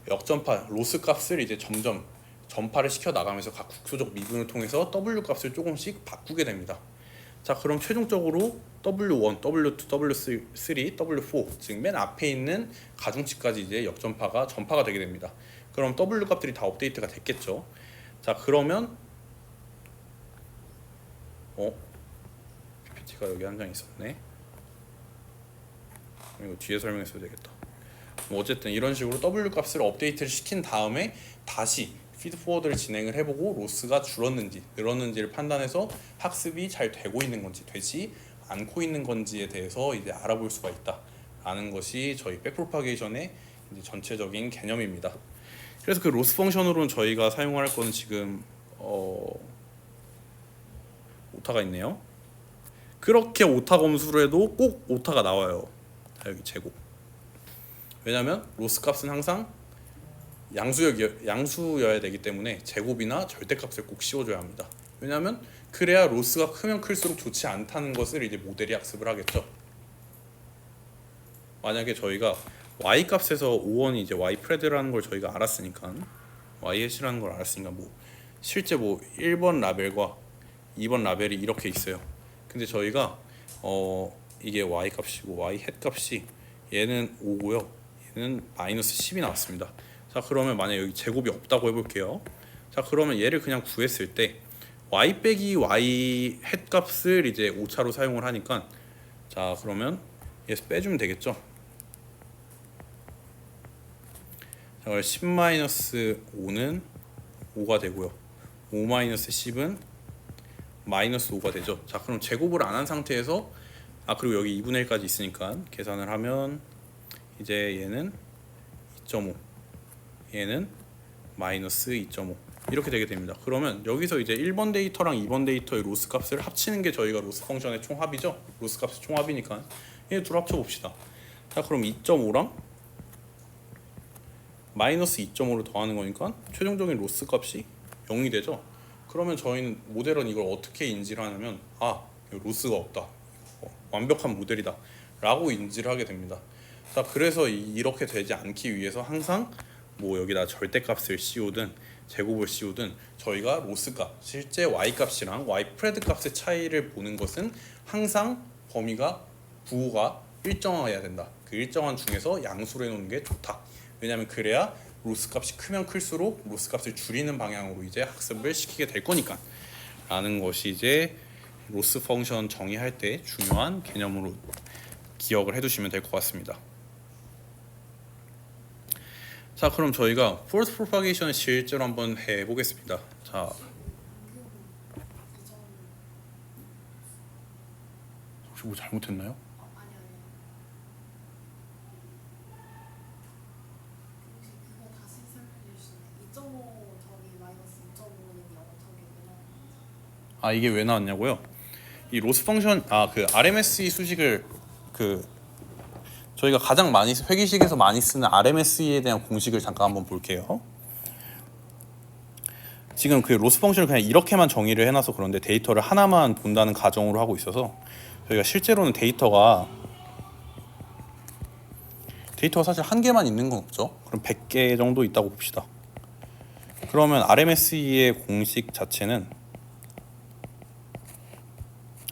역전파 로스 값을 이제 점점 전파를 시켜 나가면서 각 국소적 미분을 통해서 W 값을 조금씩 바꾸게 됩니다. 자 그럼 최종적으로 W1, W2, W3, W4 즉 맨 앞에 있는 가중치까지 이제 역전파가 전파가 되게 됩니다. 그럼 W 값들이 다 업데이트가 됐겠죠. 자 그러면 PPT가 여기 한 장 있었네. 이거 뒤에 설명했어야 되겠다. 뭐 어쨌든 이런 식으로 W 값을 업데이트를 시킨 다음에 다시 피드 포워드를 진행을 해보고 로스가 줄었는지 늘었는지를 판단해서 학습이 잘 되고 있는 건지 되지 않고 있는 건지에 대해서 이제 알아볼 수가 있다라는 것이 저희 백프로파게이션의 이제 전체적인 개념입니다. 그래서 그 로스 펑션으로는 저희가 사용할 거는 지금 오타가 있네요. 그렇게 오타 검수를 해도 꼭 오타가 나와요. 자, 여기 제곱. 왜냐하면 로스 값은 항상 양수여야 되기 때문에 제곱이나 절대값을 꼭 씌워줘야 합니다. 왜냐하면 그래야 로스가 크면 클수록 좋지 않다는 것을 이제 모델이 학습을 하겠죠. 만약에 저희가 y 값에서 5원이 이제 y 프레드라는 걸 저희가 알았으니까 y 햇이라는 걸 알았으니까 뭐 실제 뭐 1번 라벨과 2번 라벨이 이렇게 있어요. 근데 저희가 이게 y 값이고 y 햇 값이 얘는 5고요. 얘는 마이너스 10이 나왔습니다. 자 그러면 만약 여기 제곱이 없다고 해볼게요. 자 그러면 얘를 그냥 구했을 때 y 빼기 y 햇 값을 이제 오차로 사용을 하니까 자 그러면 얘에서 빼주면 되겠죠. 자 10-5는 5가 되고요. 5-10은 마이너스 5가 되죠. 자 그럼 제곱을 안 한 상태에서 그리고 여기 2분의 1까지 있으니까 계산을 하면 이제 얘는 2.5 얘는 마이너스 2.5 이렇게 되게 됩니다. 그러면 여기서 이제 1번 데이터랑 2번 데이터의 로스 값을 합치는 게 저희가 로스 펑션의 총합이죠. 로스 값의 총합이니까 얘 둘 합쳐 봅시다. 자 그럼 2.5랑 마이너스 2.5를 더하는 거니까 최종적인 로스 값이 0이 되죠. 그러면 저희는 모델은 이걸 어떻게 인지를 하냐면 로스가 없다, 완벽한 모델이다 라고 인지를 하게 됩니다. 자 그래서 이렇게 되지 않기 위해서 항상 뭐 여기다 절대값을 씌우든 제곱을 씌우든 저희가 로스값, 실제 y값이랑 y프레드 값의 차이를 보는 것은 항상 범위가 부호가 일정해야 된다. 그 일정한 중에서 양수로 해놓는 게 좋다. 왜냐하면 그래야 로스 값이 크면 클수록 로스 값을 줄이는 방향으로 이제 학습을 시키게 될 거니까 라는 것이 이제 로스 펑션 정의할 때 중요한 개념으로 기억을 해두시면 될 것 같습니다. 자 그럼 저희가 force propagation을 실제로 한번 해보겠습니다. 자 혹시 뭐 잘못했나요? 아니 혹시 그거 다시 설명해 주시면 2.5 더하기 마이너스 2.5는 0 더하기 왜 나오는지. 이게 왜 나왔냐고요? 이 로스 펑션 그 RMSE 수식을 저희가 가장 많이 회계식에서 많이 쓰는 RMSE에 대한 공식을 잠깐 한번 볼게요. 지금 그 로스 펑션을 그냥 이렇게만 정의를 해놔서 그런데 데이터를 하나만 본다는 가정으로 하고 있어서 저희가 실제로는 데이터가 사실 한 개만 있는 건 없죠. 그럼 100개 정도 있다고 봅시다. 그러면 RMSE의 공식 자체는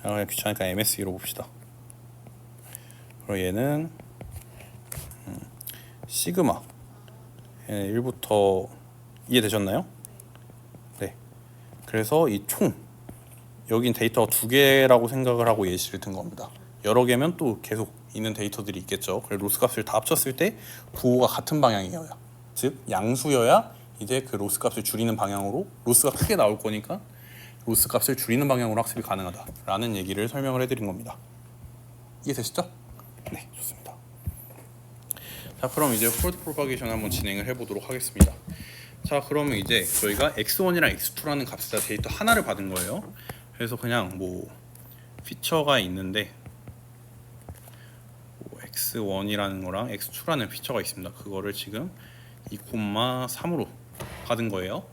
그냥 귀찮으니까 MSE로 봅시다. 그리고 얘는 시그마 1부터 이해되셨나요? 네. 그래서 이 총 여긴 데이터가 2개라고 생각을 하고 예시를 든 겁니다. 여러 개면 또 계속 있는 데이터들이 있겠죠. 그래서 로스 값을 다 합쳤을 때 부호가 같은 방향이어야, 즉 양수여야 이제 그 로스 값을 줄이는 방향으로 로스가 크게 나올 거니까 로스 값을 줄이는 방향으로 학습이 가능하다라는 얘기를 설명을 해드린 겁니다. 이해되시죠? 네, 좋습니다. 자, 그럼 이제 forward propagation 한번 진행을 해보도록 하겠습니다. 자, 그러면 이제 저희가 x1이랑 x2라는 값에다 데이터 하나를 받은 거예요. 그래서 그냥 뭐 피처가 있는데 x1이라는 거랑 x2라는 피처가 있습니다. 그거를 지금 2,3으로 받은 거예요.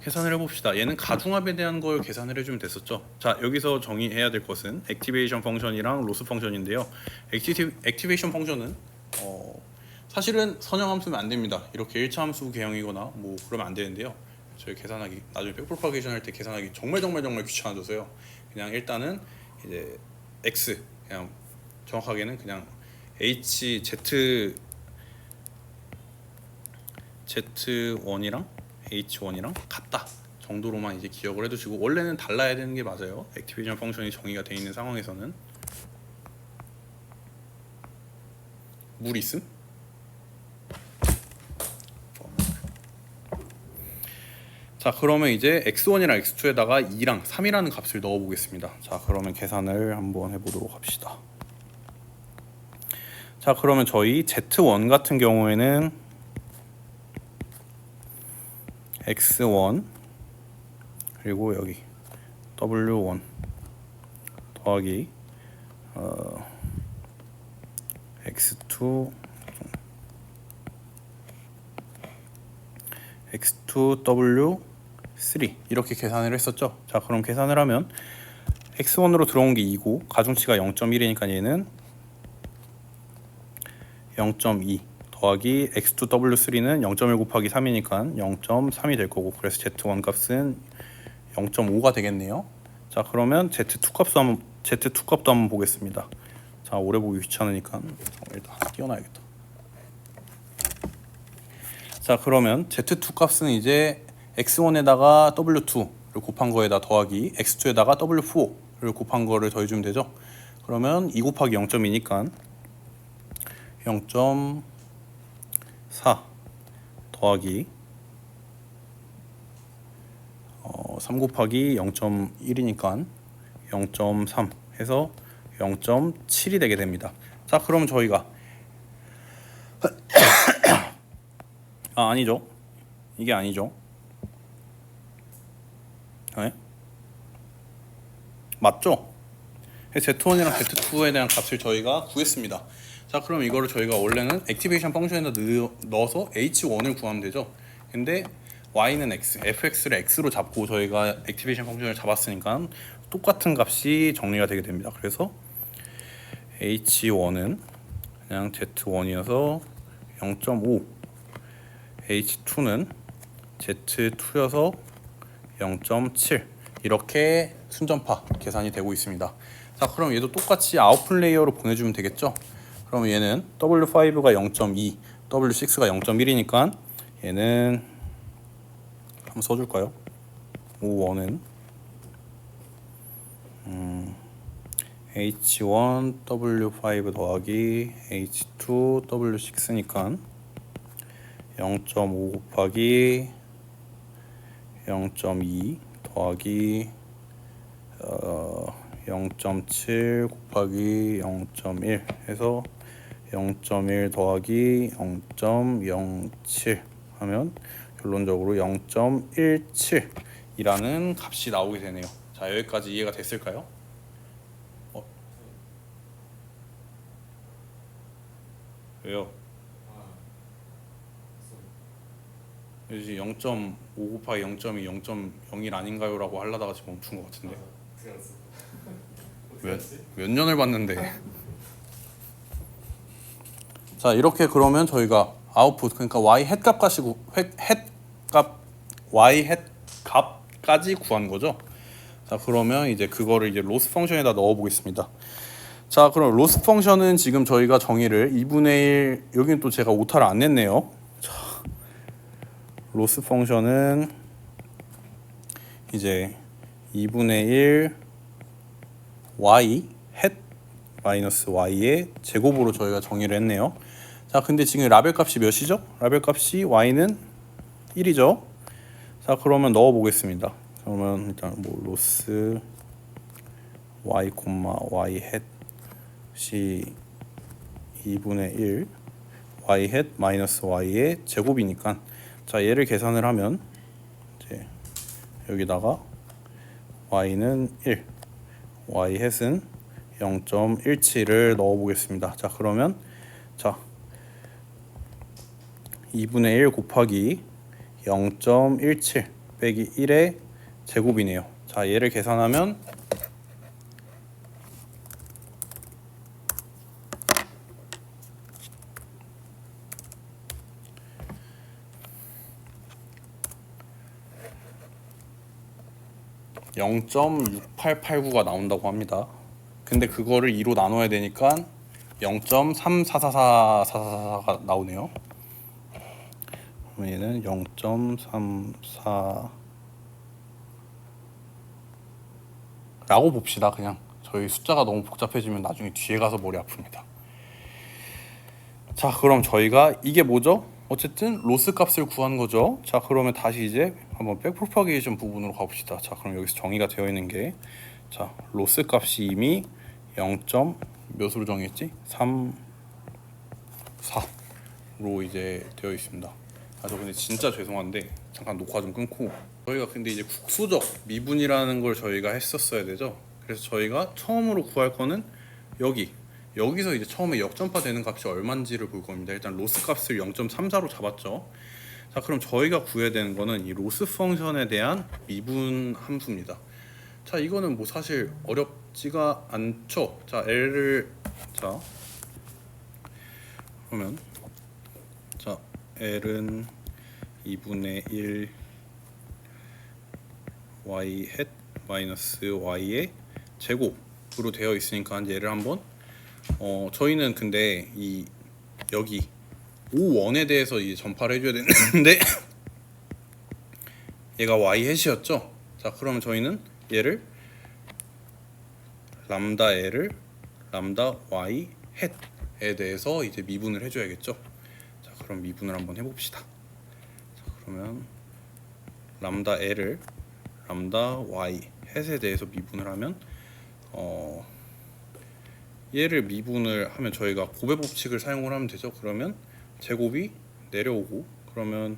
계산을 해봅시다. 얘는 가중합에 대한 걸 계산을 해주면 됐었죠. 자, 여기서 정의해야 될 것은 액티베이션 펑션이랑 로스 펑션인데요. 액티베이션 펑션은 사실은 선형함수면 안 됩니다. 이렇게 1차 함수 개형이거나 뭐 그러면 안 되는데요. 저희 계산하기 나중에 백프로파게이션 할 때 계산하기 정말 귀찮아져서요. 그냥 일단은 이제 x 그냥 정확하게는 그냥 z1이랑 h1이랑 같다 정도로만 이제 기억을 해두시고, 원래는 달라야 되는 게 맞아요. 액티베이션 펑션이 정의가 되어 있는 상황에서는 물 있음? 자, 그러면 이제 x1이랑 x2에다가 2랑 3이라는 값을 넣어 보겠습니다. 자, 그러면 계산을 한번 해보도록 합시다. 자, 그러면 저희 z1 같은 경우에는 x1 그리고 여기 w1 더하기 x2w3 이렇게 계산을 했었죠. 자, 그럼 계산을 하면 x1으로 들어온 게 2고 가중치가 0.1이니까 얘는 0.2 더하기 x2w3는 0.1 곱하기 3이니까 0.3이 될 거고, 그래서 z1 값은 0.5가 되겠네요. 자, 그러면 z2 값도 한번 보겠습니다. 자, 오래 보기 귀찮으니까 일단 띄워놔야겠다. 자 그러면 Z2 값은 이제 X1에다가 W2를 곱한 거에다 더하기 X2에다가 W4를 곱한 거를 더해주면 되죠. 그러면 2 곱하기 0.2니까 0.4 더하기 3 곱하기 0.1이니까 0.3 해서 0.7이 되게 됩니다. 자 그럼 저희가 아니죠. 이게 아니죠. 네? 맞죠? Z1이랑 Z2에 대한 값을 저희가 구했습니다. 자 그럼 이거를 저희가 원래는 액티베이션 펑션에다 넣어서 H1을 구하면 되죠. 근데 Y는 X, fx를 X로 잡고 저희가 액티베이션 펑션을 잡았으니까 똑같은 값이 정리가 되게 됩니다. 그래서 H1은 그냥 Z1이어서 0.5, H2는 Z2여서 0.7 이렇게 순전파 계산이 되고 있습니다. 자 그럼 얘도 똑같이 아웃풋 레이어로 보내주면 되겠죠. 그럼 얘는 W5가 0.2, W6가 0.1이니까 얘는 한번 써줄까요? O1은 H1 W5 더하기 H2 W6니까 0.5 곱하기 0.2 더하기 0.7 곱하기 0.1 해서 0.1 더하기 0.07 하면 결론적으로 0.17이라는 값이 나오게 되네요. 자 여기까지 이해가 됐을까요? 왜요? 여기 0.5 곱하기 0.2 0.01 아닌가요? 라고 하려다가 지금 멈춘 것 같은데 몇 년을 봤는데 자 이렇게 그러면 저희가 아웃풋 그러니까 y 햇 값까지 y 햇 값까지 구한 거죠. 자 그러면 이제 그거를 이제 로스 펑션에다 넣어 보겠습니다. 자 그럼 로스 펑션은 지금 저희가 정의를 2분의 1 여기는 또 제가 오타를 안 냈네요. 자, 로스 펑션은 이제 2분의 1 y 햇 마이너스 y의 제곱으로 저희가 정의를 했네요. 자 근데 지금 라벨 값이 몇이죠? 라벨 값이 y는 1이죠. 자 그러면 넣어 보겠습니다. 그러면 일단 뭐 로스 y, y 햇이 2분의 1 y 햇 마이너스 y의 제곱이니까 자 얘를 계산을 하면 이제 여기다가 y는 1 y 햇은 0.17을 넣어 보겠습니다. 자 그러면 자 2분의 1 곱하기 0.17 빼기 1의 제곱이네요. 자 얘를 계산하면 (0.6889가) 나온다고 합니다. 근데 그거를 2로 나눠야 되니까 0.344444가 나오네요. 그러면 얘는 0.34 라고 봅시다. 그냥 저희 숫자가 너무 복잡해지면 나중에 뒤에 가서 머리 아픕니다. 자 그럼 저희가 이게 뭐죠? 어쨌든 로스 값을 구한 거죠. 자 그러면 다시 이제 한번 백프로파게이션 부분으로 가봅시다. 자 그럼 여기서 정의가 되어 있는 게 자 로스 값이 이미 0. 몇으로 정했지? 3, 4로 이제 되어 있습니다. 아 저 근데 진짜 죄송한데 잠깐 녹화 좀 끊고 저희가 근데 이제 국소적 미분이라는 걸 저희가 했었어야 되죠. 그래서 저희가 처음으로 구할 거는 여기서 이제 처음에 역전파 되는 값이 얼마인지를 볼 겁니다. 일단 로스 값을 0.34로 잡았죠. 자 그럼 저희가 구해야 되는 거는 이 로스 펑션에 대한 미분 함수입니다. 자 이거는 뭐 사실 어렵지가 않죠. 자 L을 자 그러면 자 L은 2분의 1 y 햇 마이너스 y의 제곱으로 되어 있으니까 얘를 한번 저희는 근데 이 여기 O1에 대해서 이제 전파를 해줘야 되는데 얘가 y 햇이었죠. 자, 그러면 저희는 얘를 람다 L을 람다 y 햇에 대해서 이제 미분을 해줘야겠죠. 자, 그럼 미분을 한번 해봅시다. 자, 그러면 람다 L을 람다 y 햇에 대해서 미분을 하면 얘를 미분을 하면 저희가 곱의 법칙을 사용을 하면 되죠. 그러면 제곱이 내려오고, 그러면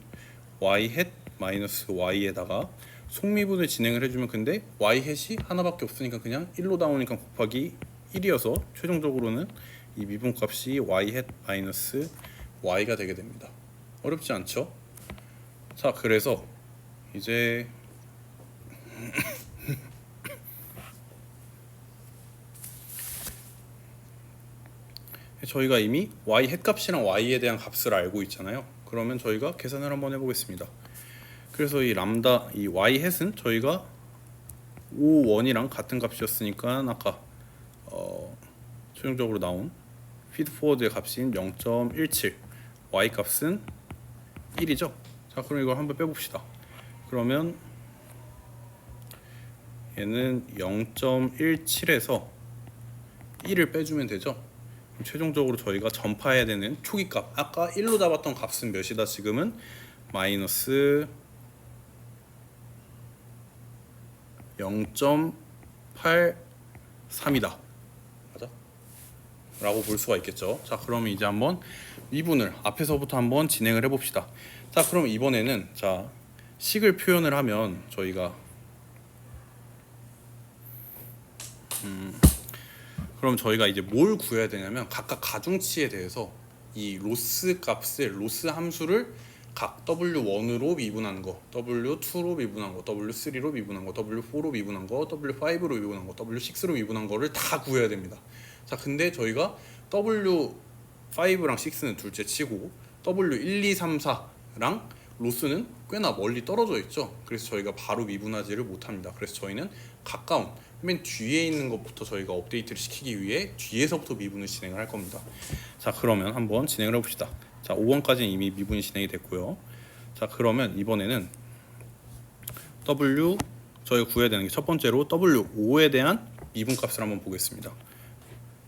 y 햇 마이너스 y에다가 속미분을 진행을 해주면, 근데 y 햇이 하나밖에 없으니까 그냥 1로 나오니까 곱하기 1이어서 최종적으로는 이 미분값이 y 햇 마이너스 y가 되게 됩니다. 어렵지 않죠? 자, 그래서 이제 저희가 이미 y 햇 값이랑 y에 대한 값을 알고 있잖아요. 그러면 저희가 계산을 한번 해보겠습니다. 그래서 이 람다 이 y 햇은 저희가 O1이랑 같은 값이었으니까 아까 최종적으로 나온 피드포워드의 값인 0.17, y 값은 1이죠. 자, 그럼 이걸 한번 빼봅시다. 그러면 얘는 0.17에서 1을 빼주면 되죠. 그럼 최종적으로 저희가 전파해야 되는 초기값, 아까 1로 잡았던 값은 몇이다? 지금은 마이너스 0.83이다. 맞아? 라고 볼 수가 있겠죠. 자, 그러면 이제 한번 미분을 앞에서부터 한번 진행을 해봅시다. 자, 그럼 이번에는 자 식을 표현을 하면 저희가 그럼 저희가 이제 뭘 구해야 되냐면 각각 가중치에 대해서 이 로스 값을, 로스 함수를 각 W1으로 미분한 거, W2로 미분한 거, W3로 미분한 거, W4로 미분한 거, W5로 미분한 거, W6로 미분한 거를 다 구해야 됩니다. 자, 근데 저희가 W5랑 6는 둘째 치고 W1, 2, 3, 4랑 로스는 꽤나 멀리 떨어져 있죠. 그래서 저희가 바로 미분하지를 못합니다. 그래서 저희는 가까운 맨 뒤에 있는 것부터 저희가 업데이트를 시키기 위해 뒤에서부터 미분을 진행을 할 겁니다. 자, 그러면 한번 진행을 해봅시다. 자, 5번까지는 이미 미분이 진행이 됐고요. 자, 그러면 이번에는 W 저희가 구해야 되는 게 첫 번째로 W5에 대한 미분값을 한번 보겠습니다.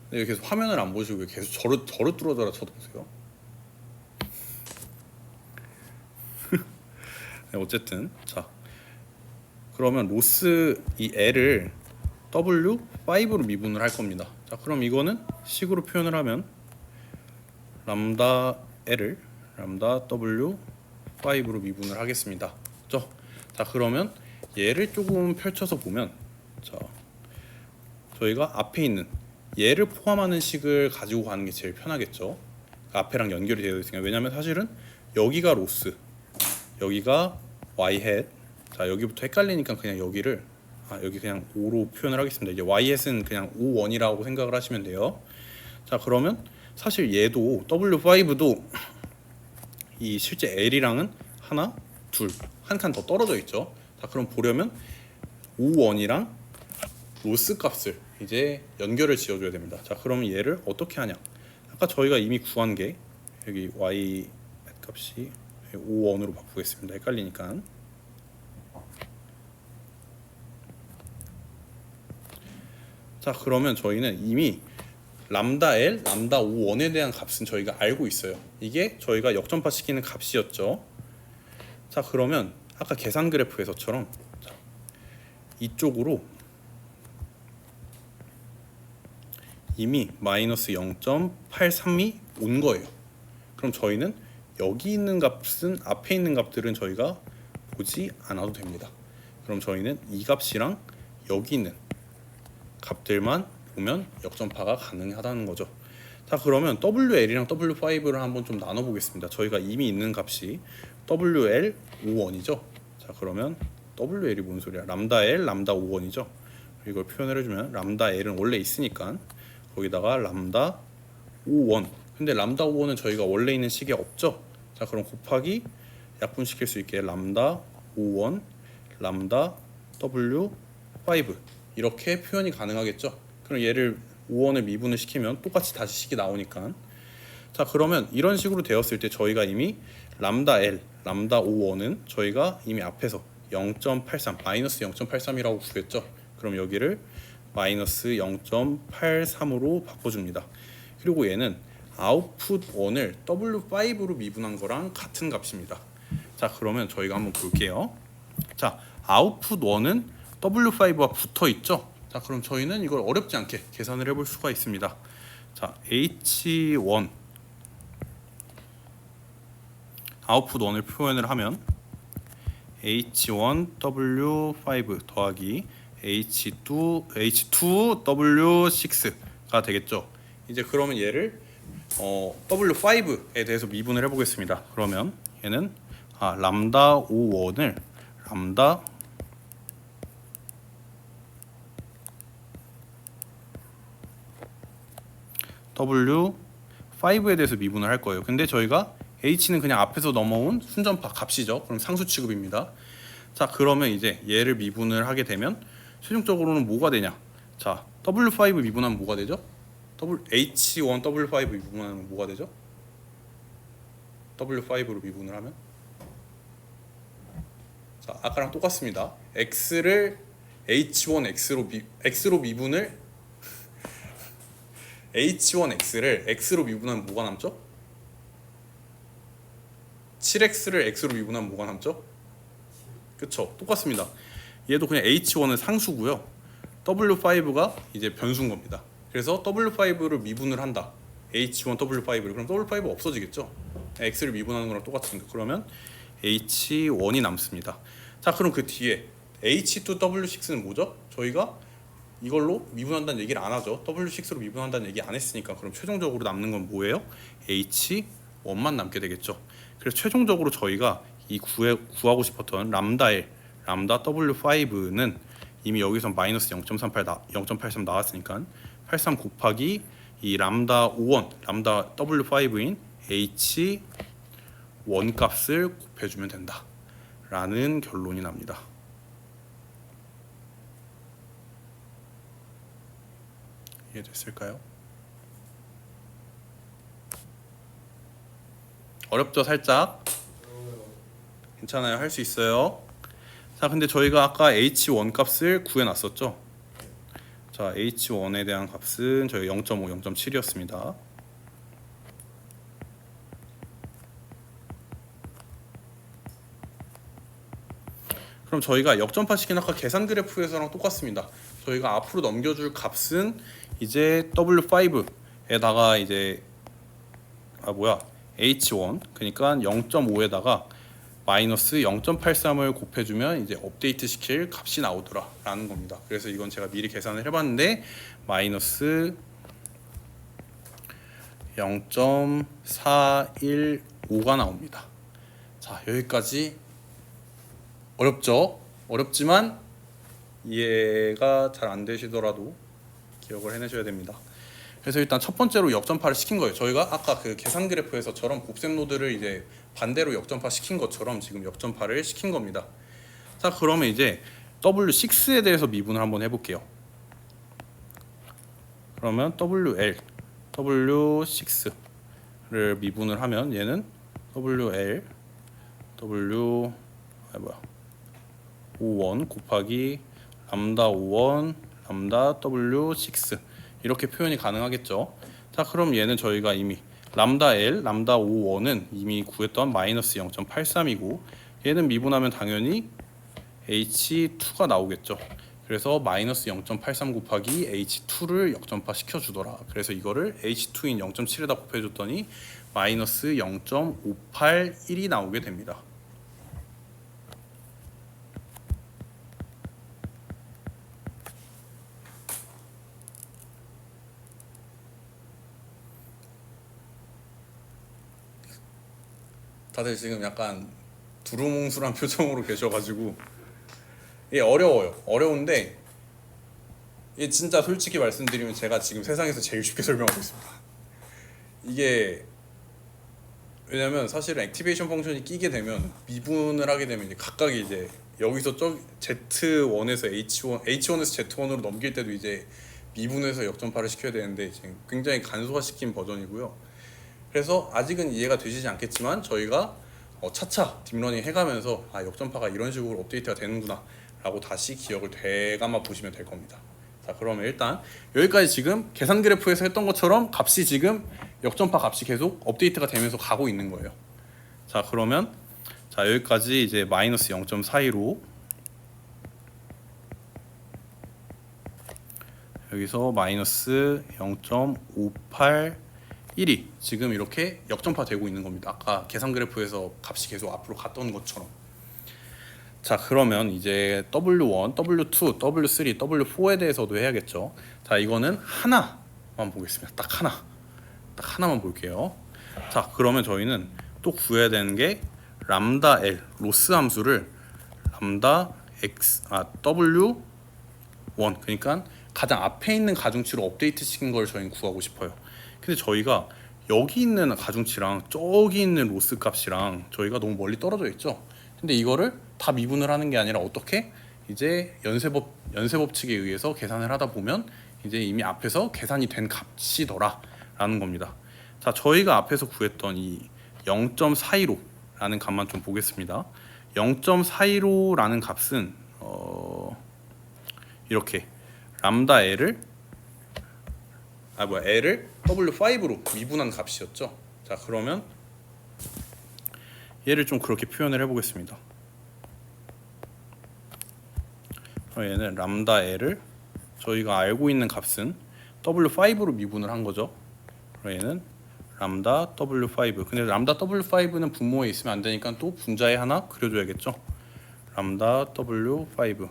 네, 계속 화면을 안 보시고 계속 저를 뚫어져라 쳐다보세요. 네, 어쨌든 자, 그러면 로스 이 L을 W5로 미분을 할 겁니다. 자, 그럼 이거는 식으로 표현을 하면 람다 L을 람다 W5로 미분을 하겠습니다. 그렇죠? 자, 그러면 얘를 조금 펼쳐서 보면 자, 저희가 앞에 있는 얘를 포함하는 식을 가지고 가는 게 제일 편하겠죠. 앞에랑 연결이 되어 있으니까. 왜냐면 사실은 여기가 로스, 여기가 y 햇. 자, 여기부터 헷갈리니까 그냥 여기를 여기 그냥 5로 표현을 하겠습니다. 이제 y 햇은 그냥 O1이라고 생각을 하시면 돼요. 자, 그러면 사실 얘도 W5도 이 실제 L이랑은 하나, 둘, 한 칸 더 떨어져 있죠. 자, 그럼 보려면 O1이랑 로스 값을 이제 연결을 지어줘야 됩니다. 자, 그러면 얘를 어떻게 하냐? 아까 저희가 이미 구한 게 여기 y 값이 O1으로 바꾸겠습니다. 헷갈리니까. 자, 그러면 저희는 이미 람다 L, 람다 O1에 대한 값은 저희가 알고 있어요. 이게 저희가 역전파 시키는 값이었죠. 자, 그러면 아까 계산 그래프에서처럼 이쪽으로 이미 마이너스 0.83이 온 거예요. 그럼 저희는 여기 있는 값은, 앞에 있는 값들은 저희가 보지 않아도 됩니다. 그럼 저희는 이 값이랑 여기 있는 값들만 보면 역전파가 가능하다는 거죠. 자, 그러면 WL이랑 W5를 한번 좀 나눠 보겠습니다. 저희가 이미 있는 값이 WL 5원이죠. 자, 그러면 WL이 뭔 소리야? 람다 L, 람다 5원이죠. 이걸 표현을 해주면 람다 L은 원래 있으니까 거기다가 람다 5원. 근데 람다 5원은 저희가 원래 있는 식에 없죠. 자, 그럼 곱하기 약분시킬 수 있게 람다 5원, 람다 W5 이렇게 표현이 가능하겠죠. 그럼 얘를 5원을 미분을 시키면 똑같이 다시 식이 나오니까. 자 그러면 이런 식으로 되었을 때 저희가 이미 람다 L, 람다 O1은 저희가 이미 앞에서 0.83 마이너스 0.83이라고 구했죠. 그럼 여기를 마이너스 0.83으로 바꿔줍니다. 그리고 얘는 아웃풋 1을 W5로 미분한 거랑 같은 값입니다. 자 그러면 저희가 한번 볼게요. 자 아웃풋 1은 W5와 붙어 있죠. 자 그럼 저희는 이걸 어렵지 않게 계산을 해볼 수가 있습니다. 자 H1 아웃풋 1을 표현을 하면 H1 W5 더하기 H2W6가 되겠죠. 이제 그러면 얘를 W5에 대해서 미분을 해보겠습니다. 그러면 얘는 람다 O1을 람다 W5에 대해서 미분을 할 거예요. 근데 저희가 H는 그냥 앞에서 넘어온 순전파 값이죠. 그럼 상수 취급입니다. 자 그러면 이제 얘를 미분을 하게 되면 최종적으로는 뭐가 되냐? 자 W5 미분하면 뭐가 되죠? H1 W5 미분하면 뭐가 되죠? W5로 미분을 하면 자 아까랑 똑같습니다. X를 H1 X로 미분을 H1X를 X로 미분하면 뭐가 남죠? 7X를 X로 미분하면 뭐가 남죠? 그쵸? 똑같습니다. 얘도 그냥 H1은 상수고요. W5가 이제 변수인 겁니다. 그래서 W5를 미분을 한다. H1 W5를 그럼 W5 없어지겠죠? X를 미분하는 거랑 똑같습니다. 그러면 H1이 남습니다. 자 그럼 그 뒤에 H2W6는 뭐죠? 저희가 이걸로 미분한다는 얘기를 안 하죠. W6로 미분한다는 얘기 안 했으니까 그럼 최종적으로 남는 건 뭐예요? H1만 남게 되겠죠. 그래서 최종적으로 저희가 이 구하고 싶었던 람다 L, 람다 W5는 이미 여기서 마이너스 0.83 나왔으니까 83 곱하기 이 람다 O1, 람다 W5인 H1 값을 곱해주면 된다 라는 결론이 납니다. 이해됐을까요? 어렵죠 살짝? 괜찮아요 할 수 있어요. 자 근데 저희가 아까 H1 값을 구해놨었죠. 자 H1에 대한 값은 저희가 0.5, 0.7이었습니다. 그럼 저희가 역전파시킨 아까 계산 그래프에서랑 똑같습니다. 저희가 앞으로 넘겨줄 값은 이제 W5에다가 이제 H1 그러니까 0.5에다가 마이너스 0.83을 곱해주면 이제 업데이트 시킬 값이 나오더라 라는 겁니다. 그래서 이건 제가 미리 계산을 해봤는데 마이너스 0.415가 나옵니다. 자 여기까지 어렵죠? 어렵지만 이해가 잘 안 되시더라도 기억을 해내셔야 됩니다. 그래서 일단 첫 번째로 역전파를 시킨 거예요. 저희가 아까 그 계산 그래프에서처럼 곱셈 노드를 이제 반대로 역전파 시킨 것처럼 지금 역전파를 시킨 겁니다. 자 그러면 이제 W6에 대해서 미분을 한번 해볼게요. 그러면 WL, W6를 미분을 하면 얘는 WL, O1 곱하기 람다 O1, 람다 W6 이렇게 표현이 가능하겠죠. 자 그럼 얘는 저희가 이미 람다 L, 람다 O1은 이미 구했던 마이너스 0.83이고 얘는 미분하면 당연히 H2가 나오겠죠. 그래서 마이너스 0.83 곱하기 H2를 역전파 시켜주더라. 그래서 이거를 H2인 0.7에다 곱해줬더니 마이너스 0.581이 나오게 됩니다. 다들 지금 약간 두루뭉술한 표정으로 계셔가지고 이게 어려워요. 어려운데 이게 진짜 솔직히 말씀드리면 제가 지금 세상에서 제일 쉽게 설명하고 있습니다. 이게 왜냐면 사실은 액티베이션 펑션이 끼게 되면 미분을 하게 되면 이제 각각이 이제 여기서 Z1에서 H1에서 Z1으로 넘길 때도 이제 미분해서 역전파를 시켜야 되는데 지금 굉장히 간소화시킨 버전이고요. 그래서 아직은 이해가 되시지 않겠지만 저희가 차차 딥러닝 해가면서 역전파가 이런 식으로 업데이트가 되는구나 라고 다시 기억을 되감아 보시면 될 겁니다. 자, 그러면 일단 여기까지 지금 계산 그래프에서 했던 것처럼 값이 지금 역전파 값이 계속 업데이트가 되면서 가고 있는 거예요. 자, 그러면 자, 여기까지 이제 마이너스 0.42로 여기서 마이너스 0.581이 지금 이렇게 역전파 되고 있는 겁니다. 아까 계산 그래프에서 값이 계속 앞으로 갔던 것처럼. 자, 그러면 이제 W1, W2, W3, W4에 대해서도 해야겠죠. 자, 이거는 하나만 보겠습니다. 딱 하나만 볼게요. 자, 그러면 저희는 또 구해야 되는 게 람다 L 로스 함수를 람다 X W1 그러니까 가장 앞에 있는 가중치로 업데이트 시킨 걸 저희는 구하고 싶어요. 근데 저희가 여기 있는 가중치랑 저기 있는 로스 값이랑 저희가 너무 멀리 떨어져 있죠. 근데 이거를 다 미분을 하는 게 아니라 어떻게 이제 연쇄법칙에 의해서 계산을 하다 보면 이제 이미 앞에서 계산이 된 값이더라라는 겁니다. 자, 저희가 앞에서 구했던 이 0.415라는 값만 좀 보겠습니다. 0.415라는 값은 이렇게 람다 L을 L을 W5로 미분한 값이었죠. 자, 그러면 얘를 좀 그렇게 표현을 해보겠습니다. 얘는 람다 L을 저희가 알고 있는 값은 W5로 미분을 한 거죠. 얘는 람다 W5. 근데 람다 W5는 분모에 있으면 안 되니까 또 분자에 하나 그려줘야겠죠. 람다 W5.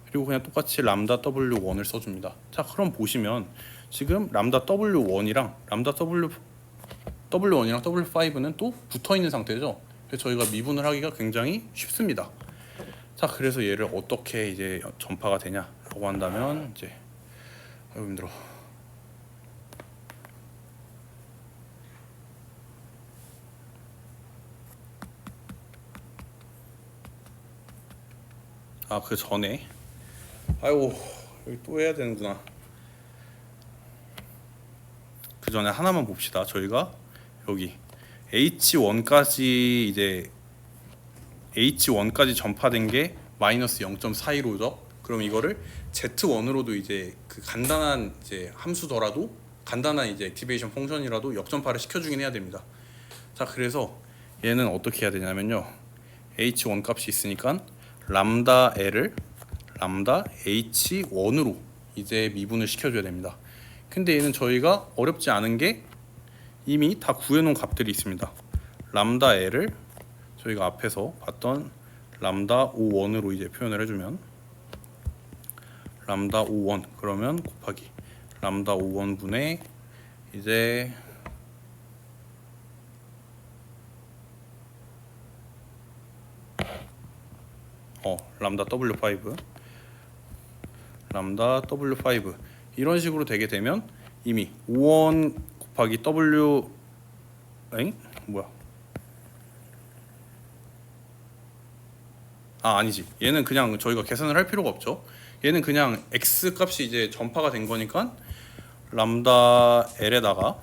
그리고 그냥 똑같이 람다 W1을 써줍니다. 자, 그럼 보시면 지금 람다 W1이랑 람다 W1이랑 W5는 또 붙어 있는 상태죠. 그래서 저희가 미분을 하기가 굉장히 쉽습니다. 자, 그래서 얘를 어떻게 이제 전파가 되냐라고 한다면 이제 아이고 힘들어. 그 전에 아이고 여기 또 해야 되는구나. 그 전에 하나만 봅시다. 저희가 여기 H1까지 이제 H1까지 전파된 게 마이너스 0.415죠. 그럼 이거를 Z1으로도 이제 그 간단한 이제 함수더라도 간단한 이제 액티베이션 펑션이라도 역전파를 시켜주긴 해야 됩니다. 자, 그래서 얘는 어떻게 해야 되냐면요. H1 값이 있으니까 람다 L을 람다 H1으로 이제 미분을 시켜줘야 됩니다. 근데 얘는 저희가 어렵지 않은 게 이미 다 구해놓은 값들이 있습니다. 람다 L을 저희가 앞에서 봤던 람다 O1으로 이제 표현을 해주면 람다 O1 그러면 곱하기 람다 O1 분의 이제 람다 W5 람다 W5 이런 식으로 되게 되면 이미 O1 곱하기 W 아니지. 얘는 그냥 저희가 계산을 할 필요가 없죠. 얘는 그냥 X 값이 이제 전파가 된 거니까 람다 L에다가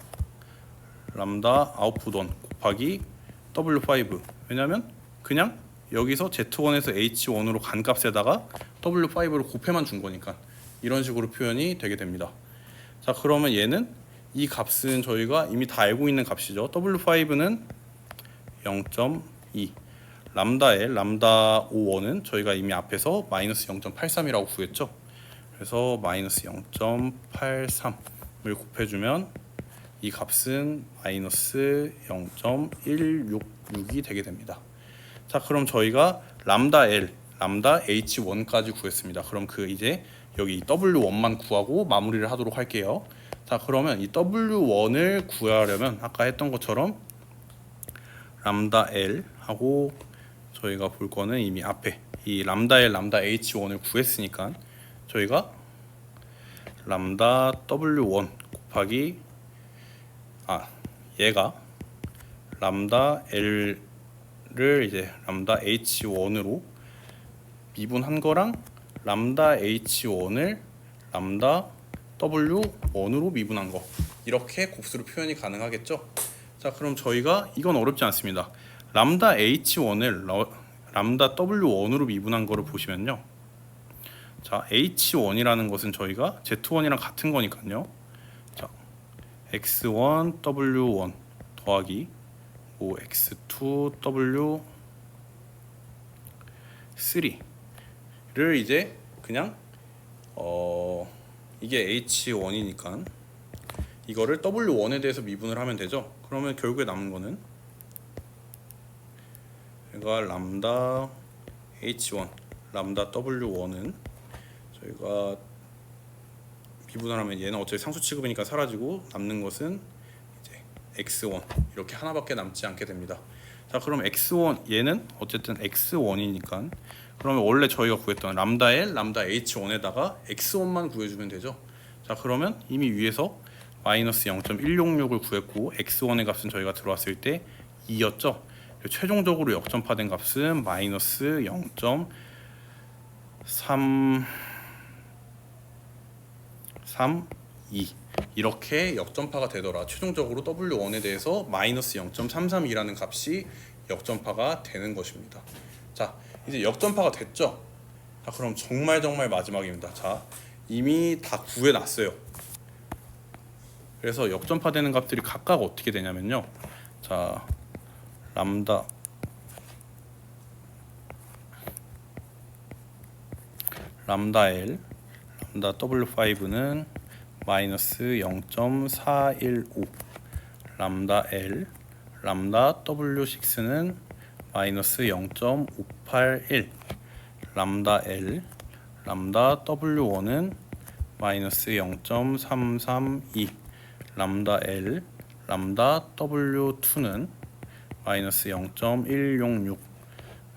람다 아웃풋 1 곱하기 W5 왜냐면 그냥 여기서 Z1에서 H1으로 간 값에다가 W5를 곱해만 준 거니까 이런 식으로 표현이 되게 됩니다. 자, 그러면 얘는 이 값은 저희가 이미 다 알고 있는 값이죠. W5는 0.2 람다 L, 람다 O1은 저희가 이미 앞에서 마이너스 0.83이라고 구했죠. 그래서 마이너스 0.83을 곱해주면 이 값은 마이너스 0.166이 되게 됩니다. 자, 그럼 저희가 람다 L, 람다 H1까지 구했습니다. 그럼 그 이제 여기 W1만 구하고 마무리를 하도록 할게요. 자, 그러면 이 W1을 구하려면 아까 했던 것처럼 람다 L 하고 저희가 볼 거는 이미 앞에 이 람다 L, 람다 H1을 구했으니까 저희가 람다 W1 곱하기 얘가 람다 L을 이제 람다 H1으로 미분한 거랑 람다 H1을 람다 W1으로 미분한 거 이렇게 곱수로 표현이 가능하겠죠. 자, 그럼 저희가 이건 어렵지 않습니다. 람다 H1을 람다 W1으로 미분한 거를 보시면요. 자, H1이라는 것은 저희가 Z1이랑 같은 거니까요. 자, X1 W1 더하기 X2 W3를 이제 그냥 이게 H1이니까 이거를 W1에 대해서 미분을 하면 되죠. 그러면 결국에 남은 거는 저희가 람다 H1, 람다 W1은 저희가 미분을 하면 얘는 어차피 상수 취급이니까 사라지고 남는 것은 이제 X1 이렇게 하나밖에 남지 않게 됩니다. 자, 그럼 X1 얘는 어쨌든 X1이니까 그러면 원래 저희가 구했던 람다 L, 람다 H1에다가 X1만 구해주면 되죠. 자, 그러면 이미 위에서 마이너스 0.166을 구했고 X1의 값은 저희가 들어왔을 때 2였죠. 최종적으로 역전파된 값은 마이너스 0.332 이렇게 역전파가 되더라. 최종적으로 W1에 대해서 마이너스 0.332라는 값이 역전파가 되는 것입니다. 자, 이제 역전파가 됐죠. 자, 그럼 정말 마지막입니다. 자, 이미 다 구해놨어요. 그래서 역전파되는 값들이 각각 어떻게 되냐면요. 자, 람다 L, 람다 W5는 마이너스 0.415, 람다 L, 람다 W6는 마이너스 0.581, 람다 L, 람다 W1은 마이너스 0.332, 람다 L, 람다 W2는 마이너스 0.166,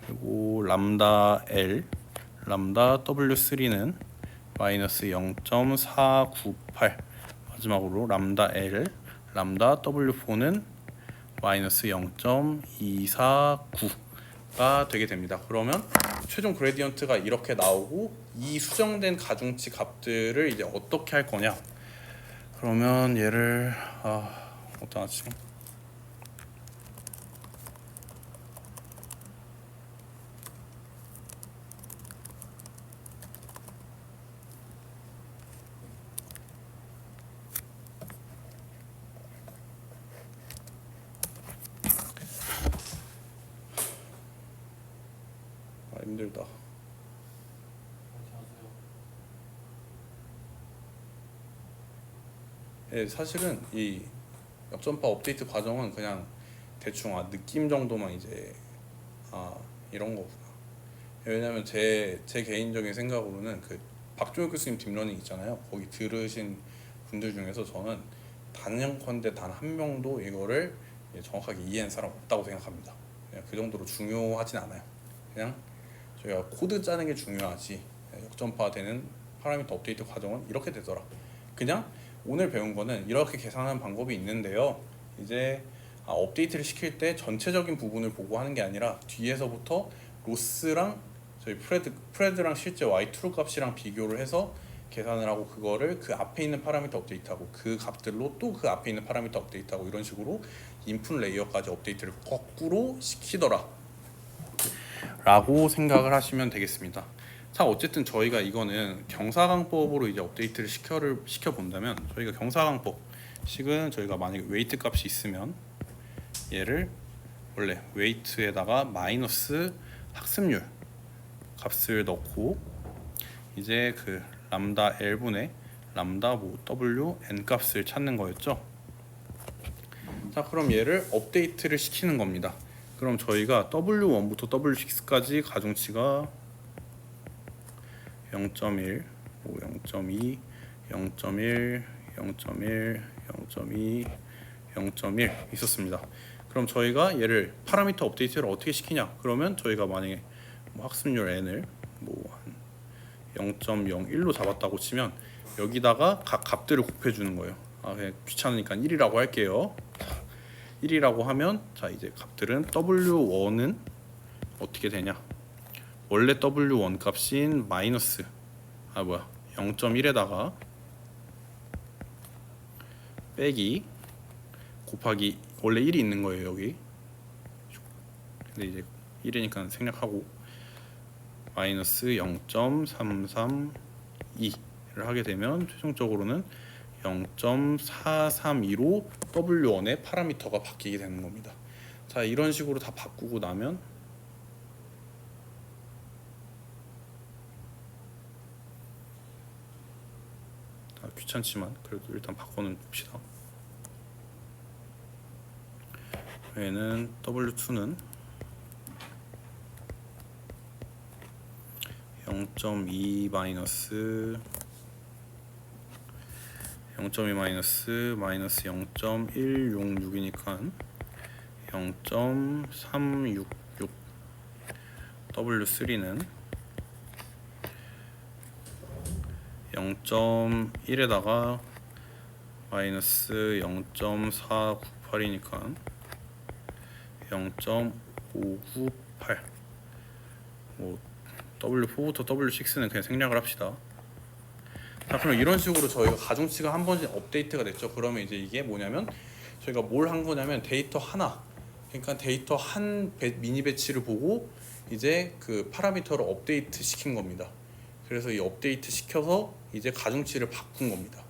그리고 람다 L, 람다 W3는 마이너스 0.498, 마지막으로 람다 L, 람다 W4는 마이너스 0.249가 되게 됩니다. 그러면 최종 그레디언트가 이렇게 나오고 이 수정된 가중치 값들을 이제 어떻게 할 거냐? 그러면 얘를 어떠하지? 힘들다. 예, 사실은 이 역전파 업데이트 과정은 그냥 대충 느낌 정도만 이제 이런 거구나. 왜냐면 제 개인적인 생각으로는 그 박종혁 교수님 딥러닝 있잖아요. 거기 들으신 분들 중에서 저는 단연컨대 단 한 명도 이거를 정확하게 이해한 사람 없다고 생각합니다. 그냥 그 정도로 중요하진 않아요. 그냥 저희가 코드 짜는 게 중요하지 역전파되는 파라미터 업데이트 과정은 이렇게 되더라. 그냥 오늘 배운 거는 이렇게 계산하는 방법이 있는데요. 이제 업데이트를 시킬 때 전체적인 부분을 보고 하는 게 아니라 뒤에서부터 로스랑 저희 프레드랑 실제 y2 값이랑 비교를 해서 계산을 하고 그거를 그 앞에 있는 파라미터 업데이트하고 그 값들로 또 그 앞에 있는 파라미터 업데이트하고 이런 식으로 인풋 레이어까지 업데이트를 거꾸로 시키더라 라고 생각을 하시면 되겠습니다. 자, 어쨌든 저희가 이거는 경사강법으로 이제 업데이트를 시켜 본다면 저희가 경사강법식은 저희가 만약에 웨이트 값이 있으면 얘를 원래 웨이트에다가 마이너스 학습률 값을 넣고 이제 그 람다 L분의 람다 W N 값을 찾는 거였죠. 자, 그럼 얘를 업데이트를 시키는 겁니다. 그럼 저희가 W1부터 W6까지 가중치가 0.1, 0.2, 0.1, 0.1, 0.2, 0.1 있었습니다. 그럼 저희가 얘를 파라미터 업데이트를 어떻게 시키냐? 그러면 저희가 만약에 학습률 n을 한 0.01로 잡았다고 치면 여기다가 각 값들을 곱해주는 거예요. 그냥 귀찮으니까 1이라고 할게요. 1이라고 하면 자, 이제 값들은 W1은 어떻게 되냐? 원래 W1 값인 마이너스 0.1에다가 빼기 곱하기 원래 1이 있는 거예요 여기. 근데 이제 1이니까 생략하고 마이너스 0.332를 하게 되면 최종적으로는 0.432로 W1의 파라미터가 바뀌게 되는 겁니다. 자, 이런 식으로 다 바꾸고 나면 귀찮지만 그래도 일단 바꿔는 봅시다. 얘는 W2는 0.2 마이너스 0.166이니까 0.366 W3는 0.1에다가 마이너스 0.498이니까 0.598 뭐 W4부터 W6는 그냥 생략을 합시다. 자, 그럼 이런 식으로 저희가 가중치가 한 번씩 업데이트가 됐죠. 그러면 이제 이게 뭐냐면 저희가 뭘 한 거냐면 데이터 하나, 그러니까 데이터 한 미니 배치를 보고 이제 그 파라미터를 업데이트 시킨 겁니다. 그래서 이 업데이트 시켜서 이제 가중치를 바꾼 겁니다.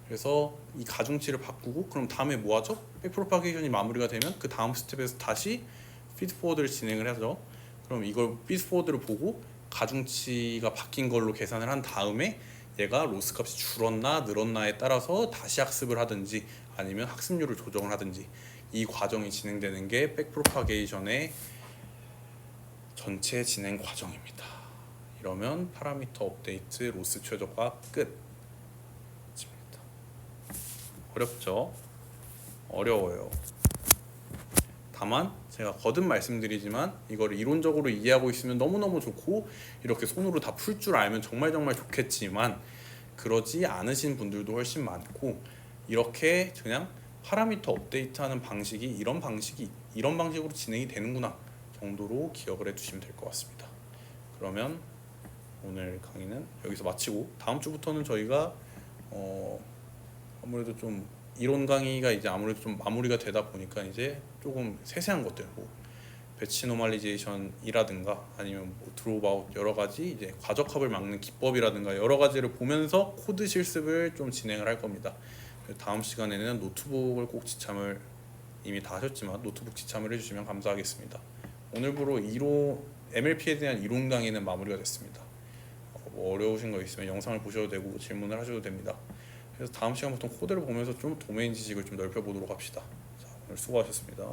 그래서 이 가중치를 바꾸고 그럼 다음에 뭐 하죠? 백프로파게이션이 마무리가 되면 그 다음 스텝에서 다시 피드포워드를 진행을 하죠. 그럼 이걸 피드포워드를 보고 가중치가 바뀐 걸로 계산을 한 다음에 얘가 로스 값이 줄었나 늘었나에 따라서 다시 학습을 하든지 아니면 학습률을 조정을 하든지 이 과정이 진행되는 게 백프로파게이션의 전체 진행 과정입니다. 이러면 파라미터 업데이트 로스 최저가 끝입니다. 어렵죠? 어려워요. 다만 제가 거듭 말씀드리지만 이걸 이론적으로 이해하고 있으면 너무너무 좋고 이렇게 손으로 다 풀 줄 알면 정말 좋겠지만 그러지 않으신 분들도 훨씬 많고 이렇게 그냥 파라미터 업데이트하는 방식이 이런 방식으로 진행이 되는구나 정도로 기억을 해두시면 될 것 같습니다. 그러면 오늘 강의는 여기서 마치고 다음 주부터는 저희가 아무래도 좀 이론 강의가 이제 아무래도 좀 마무리가 되다 보니까 이제 조금 세세한 것들 뭐 배치 노멀리제이션이라든가 아니면 뭐 드롭아웃 여러 가지 이제 과적합을 막는 기법이라든가 여러 가지를 보면서 코드 실습을 좀 진행을 할 겁니다. 다음 시간에는 노트북을 꼭 지참을 이미 다 하셨지만 노트북 지참을 해주시면 감사하겠습니다. 오늘부로 MLP에 대한 이론 강의는 마무리가 됐습니다. 뭐 어려우신 거 있으면 영상을 보셔도 되고 질문을 하셔도 됩니다. 그래서 다음 시간부터 코드를 보면서 좀 도메인 지식을 좀 넓혀보도록 합시다. 자, 오늘 수고하셨습니다.